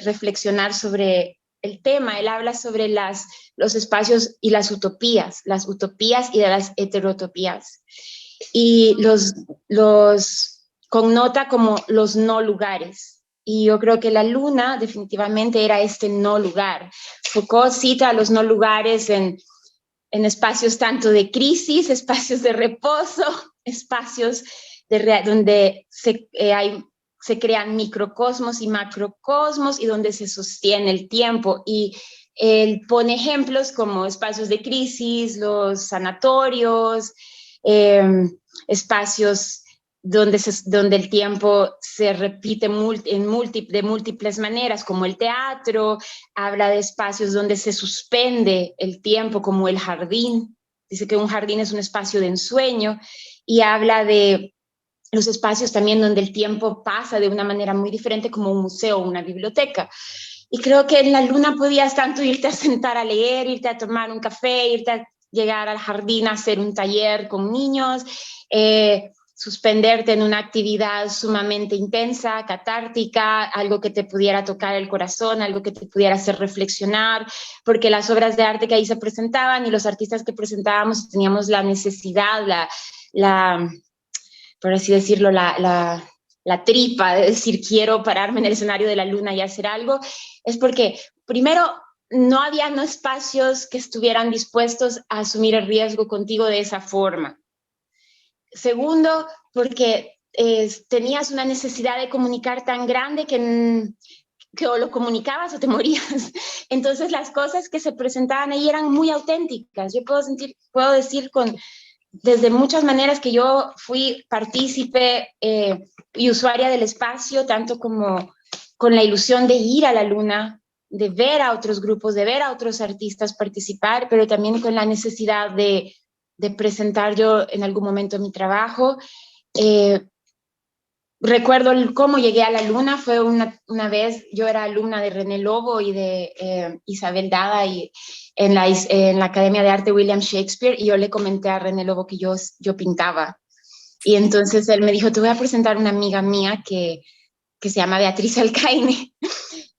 reflexionar sobre el tema. Él habla sobre los espacios y las utopías y de las heterotopías. Y los connota como los no lugares. Y yo creo que la Luna definitivamente era este no lugar. Foucault cita a los no lugares en espacios tanto de crisis, espacios de reposo, espacios donde se crean microcosmos y macrocosmos y donde se sostiene el tiempo. Y él pone ejemplos como espacios de crisis, los sanatorios, espacios donde el tiempo se repite de múltiples maneras, como el teatro. Habla de espacios donde se suspende el tiempo, como el jardín. Dice que un jardín es un espacio de ensueño, y habla de los espacios también donde el tiempo pasa de una manera muy diferente, como un museo o una biblioteca. Y creo que en la Luna podías tanto irte a sentar a leer, irte a tomar un café, irte a llegar al jardín a hacer un taller con niños, suspenderte en una actividad sumamente intensa, catártica, algo que te pudiera tocar el corazón, algo que te pudiera hacer reflexionar, porque las obras de arte que ahí se presentaban y los artistas que presentábamos teníamos la necesidad, por así decirlo, la tripa de decir quiero pararme en el escenario de la Luna y hacer algo, es porque primero no había espacios que estuvieran dispuestos a asumir el riesgo contigo de esa forma. Segundo, porque tenías una necesidad de comunicar tan grande que o lo comunicabas o te morías. Entonces las cosas que se presentaban ahí eran muy auténticas. Yo puedo decir desde muchas maneras que yo fui partícipe y usuaria del espacio, tanto como con la ilusión de ir a la Luna, de ver a otros grupos, de ver a otros artistas participar, pero también con la necesidad de presentar yo en algún momento mi trabajo. Recuerdo cómo llegué a la Luna. Fue una vez, yo era alumna de René Lobo y de Isabel Dada en la Academia de Arte William Shakespeare, y yo le comenté a René Lobo que yo pintaba. Y entonces él me dijo, te voy a presentar una amiga mía que se llama Beatriz Alcaine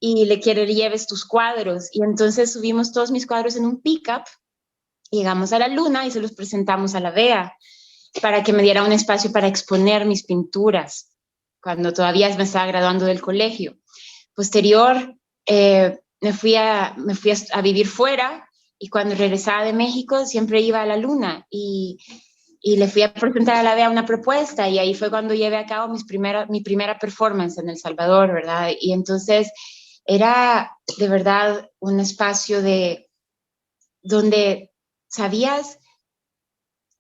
y le quiero que lleves tus cuadros. Y entonces subimos todos mis cuadros en un pick-up, llegamos a la Luna y se los presentamos a la Bea para que me diera un espacio para exponer mis pinturas cuando todavía me estaba graduando del colegio. Posterior, me fui a vivir fuera y cuando regresaba de México siempre iba a la Luna y le fui a presentar a la Bea una propuesta y ahí fue cuando llevé a cabo mi primera performance en El Salvador, ¿verdad? Y entonces era de verdad un espacio donde sabías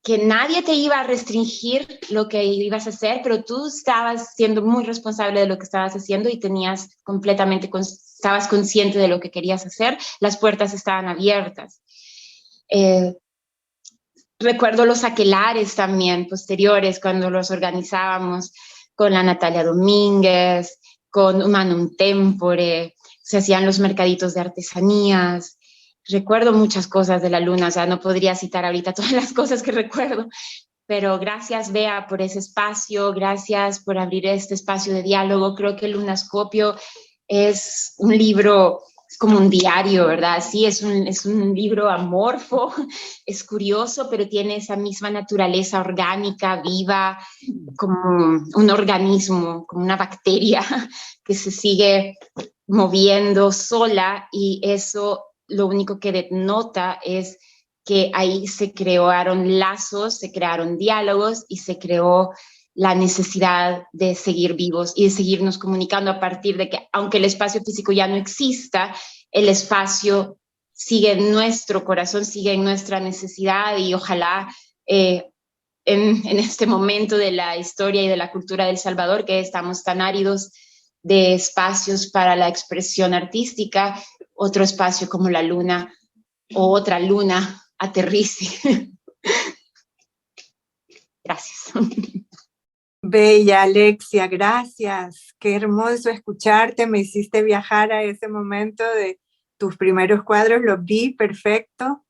que nadie te iba a restringir lo que ibas a hacer, pero tú estabas siendo muy responsable de lo que estabas haciendo y estabas consciente de lo que querías hacer, las puertas estaban abiertas. Recuerdo los aquelares también posteriores, cuando los organizábamos con la Natalia Domínguez, con Humanum Tempore, se hacían los mercaditos de artesanías. Recuerdo muchas cosas de la Luna, o sea, no podría citar ahorita todas las cosas que recuerdo, pero gracias, Bea, por ese espacio, gracias por abrir este espacio de diálogo. Creo que el Lunascopio es un libro, es como un diario, ¿verdad? Sí, es un libro amorfo, es curioso, pero tiene esa misma naturaleza orgánica, viva, como un organismo, como una bacteria que se sigue moviendo sola, y eso lo único que denota es que ahí se crearon lazos, se crearon diálogos y se creó la necesidad de seguir vivos y de seguirnos comunicando a partir de que, aunque el espacio físico ya no exista, el espacio sigue en nuestro corazón, sigue en nuestra necesidad, y ojalá en este momento de la historia y de la cultura de El Salvador, que estamos tan áridos de espacios para la expresión artística, otro espacio como la Luna o otra luna aterrice. Gracias. Bella, Alexia, gracias. Qué hermoso escucharte. Me hiciste viajar a ese momento de tus primeros cuadros, los vi perfecto.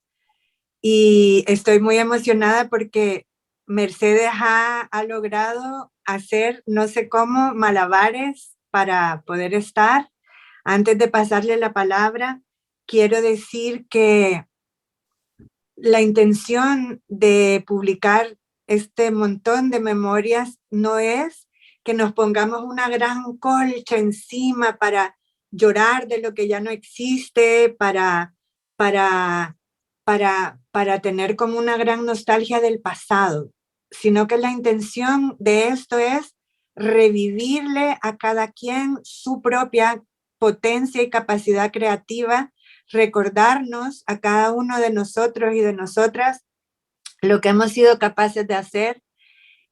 Y estoy muy emocionada porque Mercedes ha logrado hacer, no sé cómo, malabares para poder estar. Antes de pasarle la palabra, quiero decir que la intención de publicar este montón de memorias no es que nos pongamos una gran colcha encima para llorar de lo que ya no existe, para tener como una gran nostalgia del pasado, sino que la intención de esto es revivirle a cada quien su propia potencia y capacidad creativa, recordarnos a cada uno de nosotros y de nosotras lo que hemos sido capaces de hacer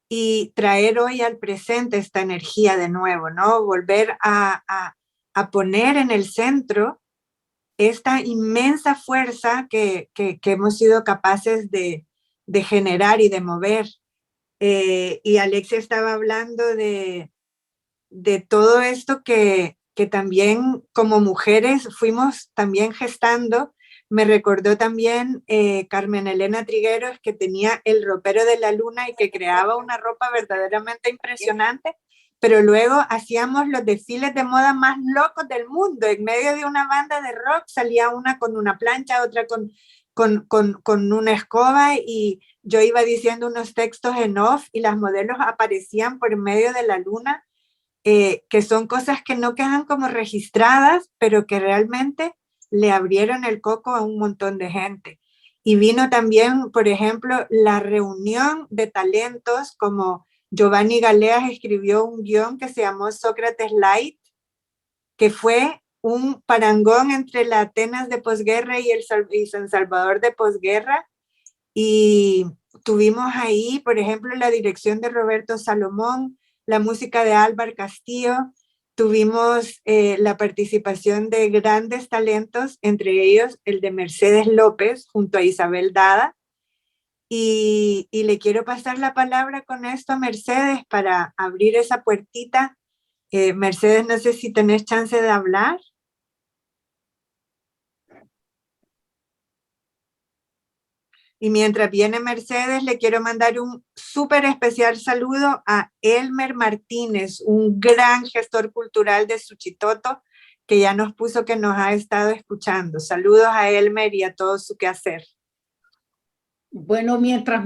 y traer hoy al presente esta energía de nuevo, ¿no? Volver a poner en el centro esta inmensa fuerza que hemos sido capaces de generar y de mover. Y Alexia estaba hablando de todo esto que también como mujeres fuimos también gestando. Me recordó también Carmen Elena Trigueros, que tenía el ropero de la Luna y que creaba una ropa verdaderamente impresionante, pero luego hacíamos los desfiles de moda más locos del mundo. En medio de una banda de rock salía una con una plancha, otra con una escoba, y yo iba diciendo unos textos en off y las modelos aparecían por medio de la luna, que son cosas que no quedan como registradas, pero que realmente le abrieron el coco a un montón de gente. Y vino también, por ejemplo, la reunión de talentos, como Giovanni Galeas escribió un guión que se llamó Sócrates Light, que fue un parangón entre la Atenas de posguerra y San Salvador de posguerra. Y tuvimos ahí, por ejemplo, la dirección de Roberto Salomón, la música de Álvaro Castillo, tuvimos la participación de grandes talentos, entre ellos el de Mercedes López junto a Isabel Dada. Y le quiero pasar la palabra con esto a Mercedes para abrir esa puertita. Mercedes, no sé si tenés chance de hablar. Y mientras viene Mercedes, le quiero mandar un súper especial saludo a Elmer Martínez, un gran gestor cultural de Suchitoto, que ya nos puso que nos ha estado escuchando. Saludos a Elmer y a todo su quehacer. Bueno, mientras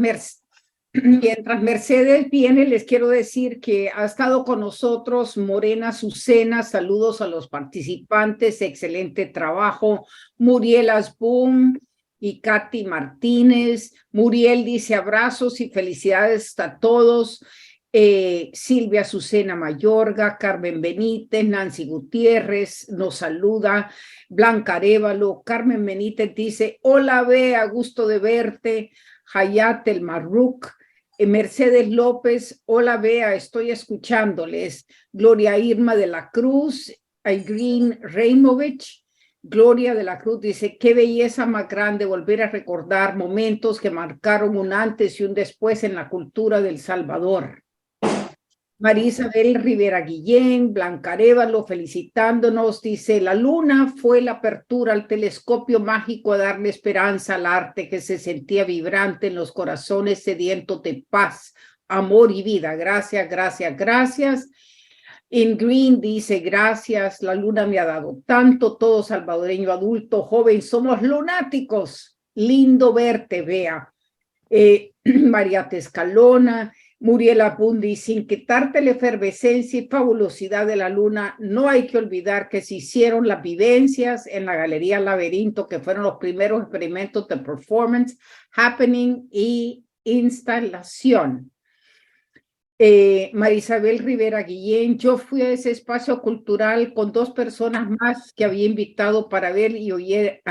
Mercedes viene, les quiero decir que ha estado con nosotros Morena Azucena. Saludos a los participantes, excelente trabajo. Muriel Asbun, y Katy Martínez. Muriel dice abrazos y felicidades a todos. Silvia Azucena Mayorga, Carmen Benítez, Nancy Gutiérrez nos saluda, Blanca Arévalo, Carmen Benítez dice, hola Bea, gusto de verte, Hayat El Marrouk, Mercedes López, hola Bea, estoy escuchándoles, Gloria Irma de la Cruz, Irene Reimovich, Gloria de la Cruz dice, qué belleza más grande volver a recordar momentos que marcaron un antes y un después en la cultura del Salvador. María Isabel Rivera Guillén, Blanca Arévalo, felicitándonos, dice, la luna fue la apertura al telescopio mágico a darle esperanza al arte que se sentía vibrante en los corazones sedientos de paz, amor y vida. Gracias, gracias, gracias. In Green dice, gracias, la luna me ha dado tanto, todo salvadoreño, adulto, joven, somos lunáticos. Lindo verte, Bea. María Escalona, Muriel Abundi, sin quitarte la efervescencia y fabulosidad de la luna, no hay que olvidar que se hicieron las vivencias en la Galería Laberinto, que fueron los primeros experimentos de performance, happening y instalación. Marisabel Rivera Guillén, yo fui a ese espacio cultural con 2 personas más que había invitado para ver y oír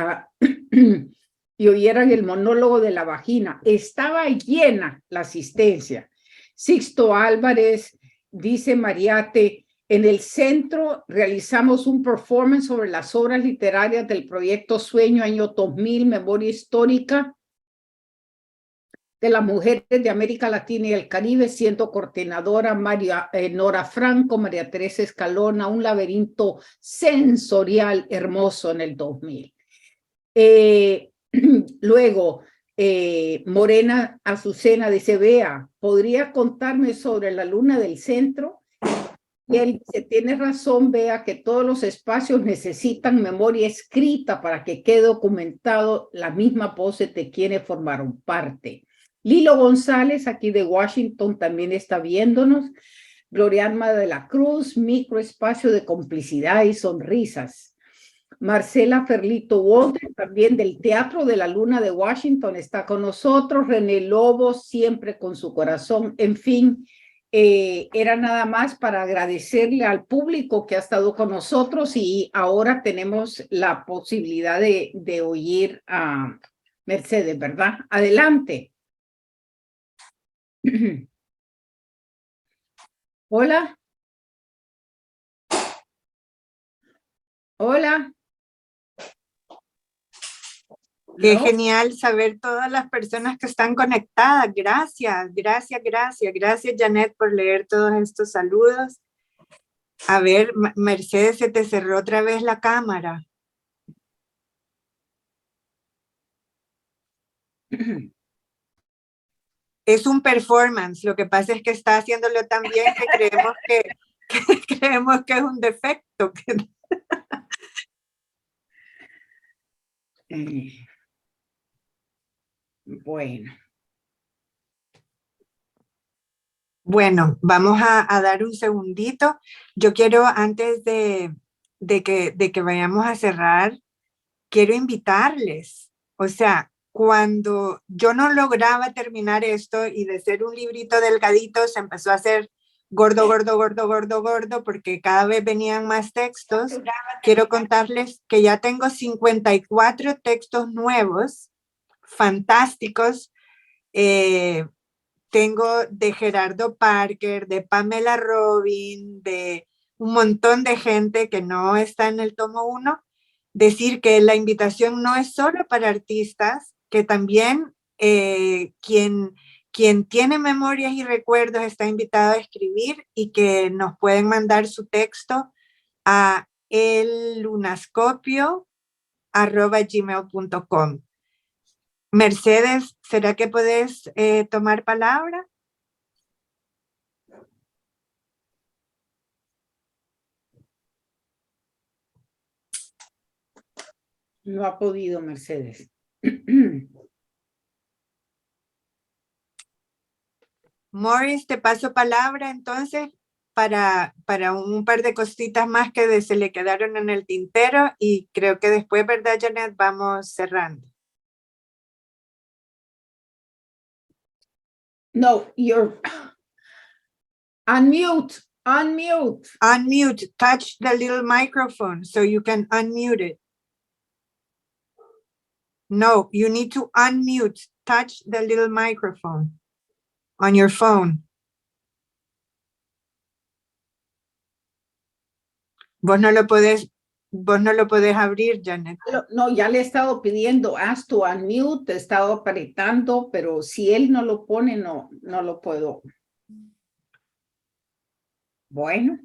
y oyeran el monólogo de la vagina. Estaba llena la asistencia. Sixto Álvarez, dice Mariate, en el centro realizamos un performance sobre las obras literarias del proyecto Sueño año 2000, Memoria Histórica de las Mujeres de América Latina y el Caribe, siendo coordinadora Nora Franco, María Teresa Escalona, un laberinto sensorial hermoso en el 2000. Luego, Morena Azucena dice, Bea, ¿podría contarme sobre la luna del centro? Y él dice, tiene razón, Bea, que todos los espacios necesitan memoria escrita para que quede documentado la misma pose de quienes formaron parte. Lilo González, aquí de Washington, también está viéndonos. Gloriana de la Cruz, microespacio de complicidad y sonrisas. Marcela Ferlito Walter, también del Teatro de la Luna de Washington, está con nosotros. René Lobo, siempre con su corazón. En fin, era nada más para agradecerle al público que ha estado con nosotros y ahora tenemos la posibilidad de oír a Mercedes, ¿verdad? Adelante. Hola. Hola. Qué ¿No? genial saber todas las personas que están conectadas. Gracias, gracias, gracias. Gracias, Janet, por leer todos estos saludos. A ver, Mercedes, se te cerró otra vez la cámara. Es un performance, lo que pasa es que está haciéndolo tan bien que creemos que es un defecto. Bueno. Bueno, vamos a dar un segundito. Yo quiero, antes de que vayamos a cerrar, quiero invitarles. O sea, cuando yo no lograba terminar esto y de ser un librito delgadito se empezó a hacer gordo, gordo, gordo, gordo, gordo, porque cada vez venían más textos, quiero contarles que ya tengo 54 textos nuevos, fantásticos. Tengo de Gerardo Parker, de Pamela Robin, de un montón de gente que no está en el tomo 1. Decir que la invitación no es solo para artistas, que también quien tiene memorias y recuerdos está invitado a escribir y que nos pueden mandar su texto a ellunascopio@gmail.com. Mercedes, ¿será que puedes tomar palabra? No ha podido, Mercedes. Morris, te paso palabra entonces para un par de cositas más que se le quedaron en el tintero y creo que después, ¿verdad, Janet? Vamos cerrando. No, you're unmute. Unmute, touch the little microphone so you can unmute it. No, you need to unmute, touch the little microphone on your phone. Vos no lo podés abrir, Janet. No, ya le he estado pidiendo ask to unmute, he estado apretando, pero si él no lo pone, no lo puedo. Bueno.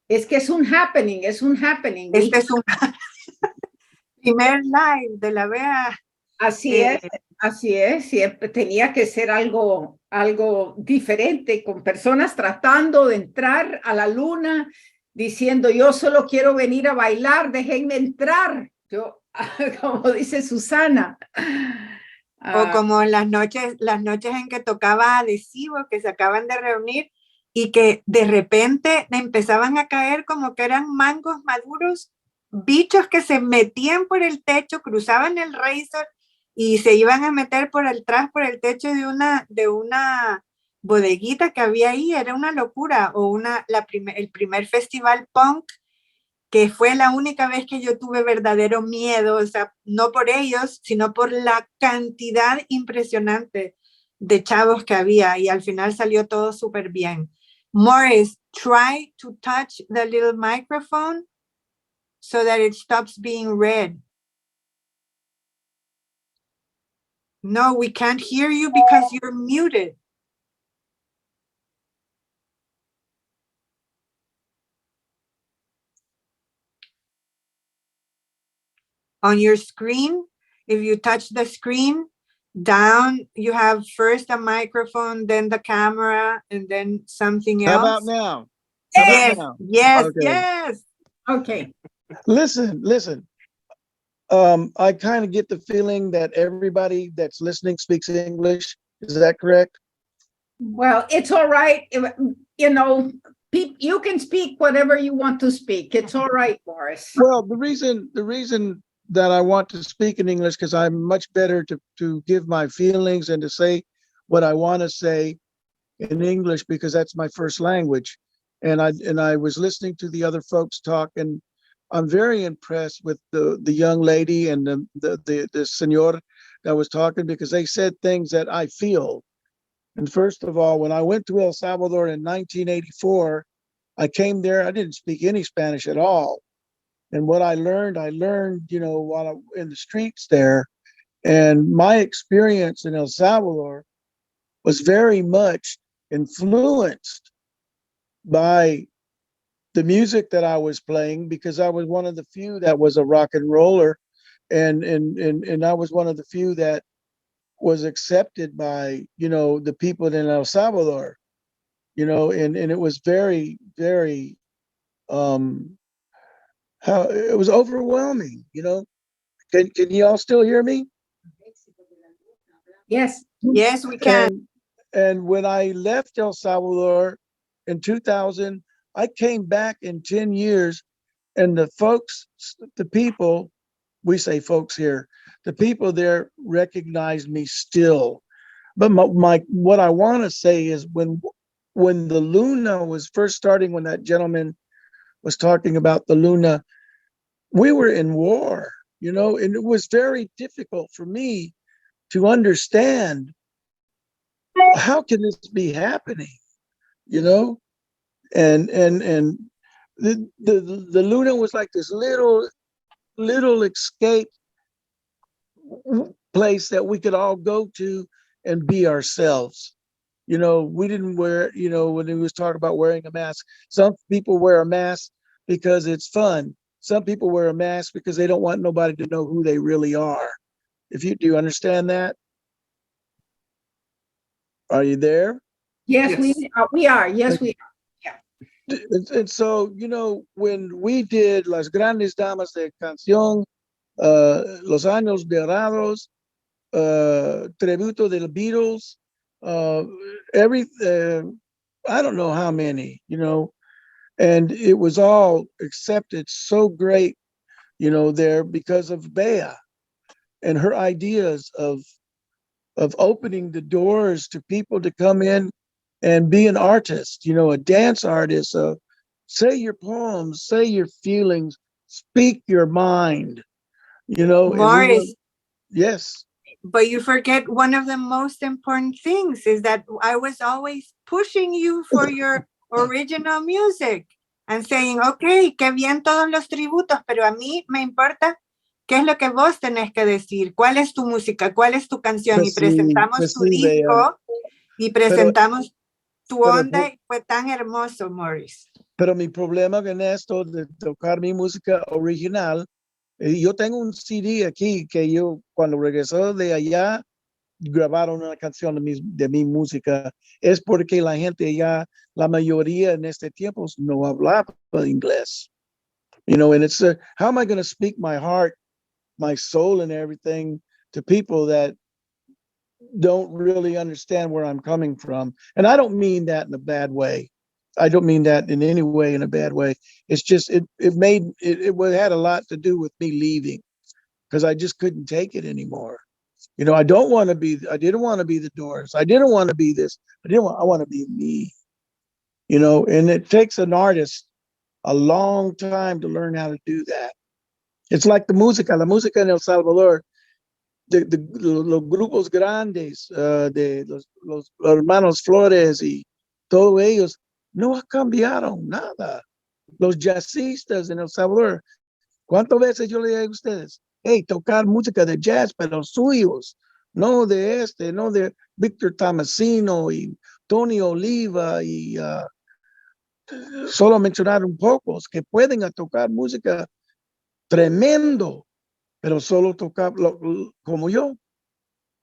Es que es un happening. Este es un primer live de la Bea. Así es, siempre tenía que ser algo diferente, con personas tratando de entrar a la luna, diciendo, yo solo quiero venir a bailar, déjenme entrar. Yo, como dice Susana. O como las noches en que tocaba Adhesivo, que se acaban de reunir y que de repente empezaban a caer como que eran mangos maduros, bichos que se metían por el techo, cruzaban el Razor y se iban a meter por el techo de una bodeguita que había ahí. Era una locura. O el primer festival punk, que fue la única vez que yo tuve verdadero miedo, o sea, no por ellos, sino por la cantidad impresionante de chavos que había, y al final salió todo súper bien. Morris, try to touch the little microphone so that it stops being red. No, we can't hear you because you're muted. On your screen, if you touch the screen, down, you have first a microphone, then the camera, and then something else. How about now? Yes, Okay. yes. Okay. Listen. I kind of get the feeling that everybody that's listening speaks English. Is that correct? Well, it's all right. You know, you can speak whatever you want to speak. It's all right, Morris. Well, the reason that I want to speak in English, because I'm much better to give my feelings and to say what I want to say in English, because that's my first language. And I was listening to the other folks talk, and I'm very impressed with the young lady and the senor that was talking, because they said things that I feel. And first of all, when I went to El Salvador in 1984, I came there, I didn't speak any Spanish at all. And what I learned, you know, while I'm in the streets there. And my experience in El Salvador was very much influenced by the music that I was playing, because I was one of the few that was a rock and roller, and I was one of the few that was accepted by, you know, the people in El Salvador, you know, and it was very, very, it was overwhelming, you know. Can you all still hear me? Yes. Yes, we can. And when I left El Salvador in 2000, I came back in 10 years, and the folks, the people, we say folks here, the people there recognize me still. But what I want to say is, when the Luna was first starting, when that gentleman was talking about the Luna, we were in war, you know, and it was very difficult for me to understand, how can this be happening, you know? And the Luna was like this little escape place that we could all go to and be ourselves. You know, we didn't wear, you know, when he was talking about wearing a mask, some people wear a mask because it's fun. Some people wear a mask because they don't want nobody to know who they really are. Do you understand that? Are you there? Yes, Yes. we are. Yes, we are. And so, you know, when we did Las Grandes Damas de Canción, Los Años Dorados, Tributo de the Beatles, I don't know how many, you know, and it was all accepted so great, you know, there because of Bea. and her ideas of opening the doors to people to come in and be an artist, you know, a dance artist, say your poems, say your feelings, speak your mind, you know. Morris, yes. but you forget one of the most important things is that I was always pushing you for your original music and saying, okay, qué bien todos los tributos, pero a mí me importa qué es lo que vos tenés que decir, cuál es tu música, cuál es tu canción, Pues y presentamos pues tu sí, disco y presentamos tu pero onda y fue tan hermoso, Morris. Pero mi problema con esto de tocar mi música original, yo tengo un CD aquí que yo cuando regresó de allá grabaron una canción de mi música, es porque la gente ya, la mayoría en este tiempo no hablaba inglés. You know, and it's, how am I going to speak my heart, my soul and everything to people that don't really understand where I'm coming from? And I don't mean that in a bad way. I don't mean that in any way in a bad way. It's just, it had a lot to do with me leaving because I just couldn't take it anymore. You know, I didn't want to be the Doors. I didn't want to be this. I want to be me, you know, and it takes an artist a long time to learn how to do that. It's like la música en El Salvador, los grupos grandes, de los hermanos Flores y todos ellos, no cambiaron nada. Los jazzistas en El Salvador, ¿cuántas veces yo le digo a ustedes? Hey, tocar música de jazz, pero suyos, no de Víctor Tomasino y Tony Oliva y solo mencionar un pocos que pueden tocar música tremendo, pero solo tocar como yo,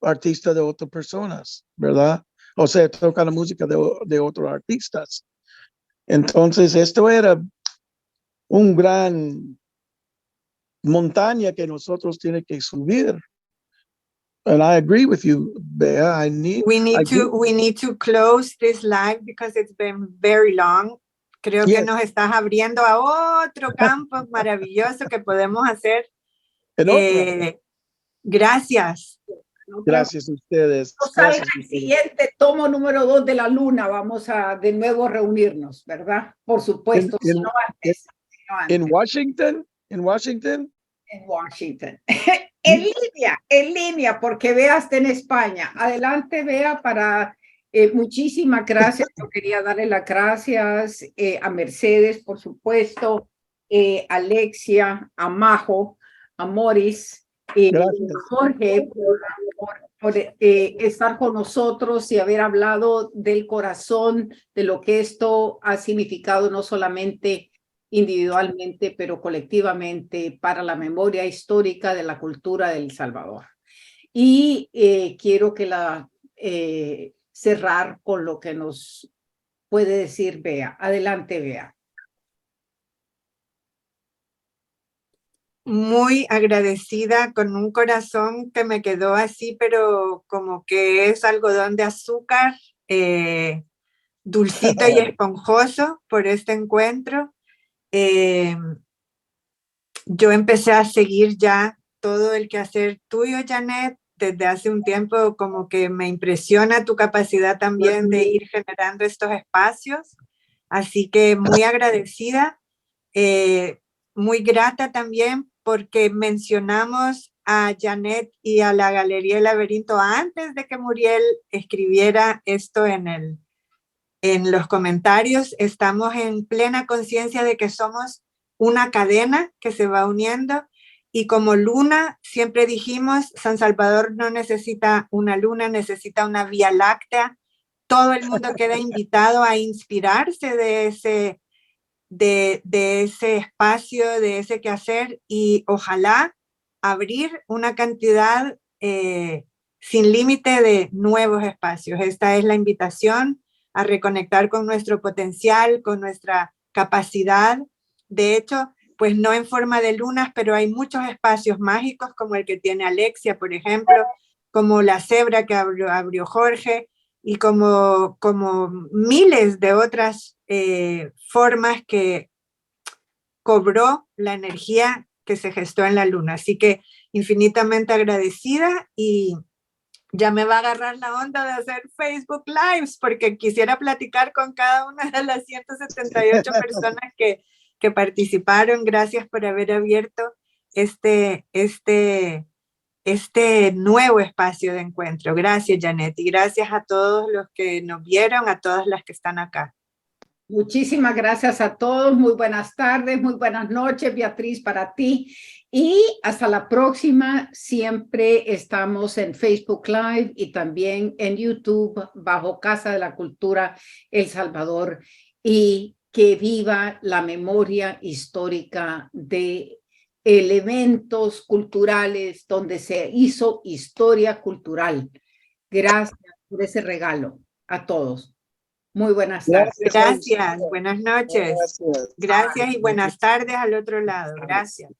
artista de otras personas, ¿verdad? O sea, tocar la música de otros artistas. Entonces, esto era un gran montaña que nosotros tiene que subir. And I agree with you, Bea. We need to close this live because it's been very long. Creo que nos estás abriendo a otro campo maravilloso que podemos hacer. Gracias. Gracias a ustedes. Gracias el siguiente tomo número 2 de la luna. Vamos a de nuevo reunirnos, ¿verdad? Por supuesto. En Washington. En Washington. En línea, porque Bea está en España. Adelante, Bea, para muchísimas gracias. Yo quería darle las gracias a Mercedes, por supuesto, a Alexia, a Majo, a Morris, a Jorge, por estar con nosotros y haber hablado del corazón de lo que esto ha significado no solamente individualmente, pero colectivamente para la memoria histórica de la cultura de El Salvador. Y quiero que cerrar con lo que nos puede decir Bea. Adelante, Bea. Muy agradecida, con un corazón que me quedó así, pero como que es algodón de azúcar, dulcito y esponjoso por este encuentro. Yo empecé a seguir ya todo el quehacer tuyo, Janet, desde hace un tiempo. Como que me impresiona tu capacidad también de ir generando estos espacios, así que muy agradecida, muy grata también porque mencionamos a Janet y a la Galería El Laberinto antes de que Muriel escribiera esto en los comentarios. Estamos en plena conciencia de que somos una cadena que se va uniendo, y como luna siempre dijimos, San Salvador no necesita una luna, necesita una vía láctea. Todo el mundo queda invitado a inspirarse de ese espacio, de ese quehacer, y ojalá abrir una cantidad sin límite de nuevos espacios. Esta es la invitación a reconectar con nuestro potencial, con nuestra capacidad. De hecho, pues no en forma de lunas, pero hay muchos espacios mágicos como el que tiene Alexia, por ejemplo, como la cebra que abrió Jorge, y como miles de otras formas que cobró la energía que se gestó en la luna. Así que infinitamente agradecida y ya me va a agarrar la onda de hacer Facebook Lives porque quisiera platicar con cada una de las 178 personas que participaron. Gracias por haber abierto este nuevo espacio de encuentro. Gracias, Janet, y gracias a todos los que nos vieron, a todas las que están acá. Muchísimas gracias a todos. Muy buenas tardes, muy buenas noches, Beatriz, para ti. Y hasta la próxima. Siempre estamos en Facebook Live y también en YouTube bajo Casa de la Cultura El Salvador. Y que viva la memoria histórica de eventos culturales donde se hizo historia cultural. Gracias por ese regalo a todos. Muy buenas tardes. Gracias, buenas noches. Gracias. Gracias y buenas tardes al otro lado. Gracias.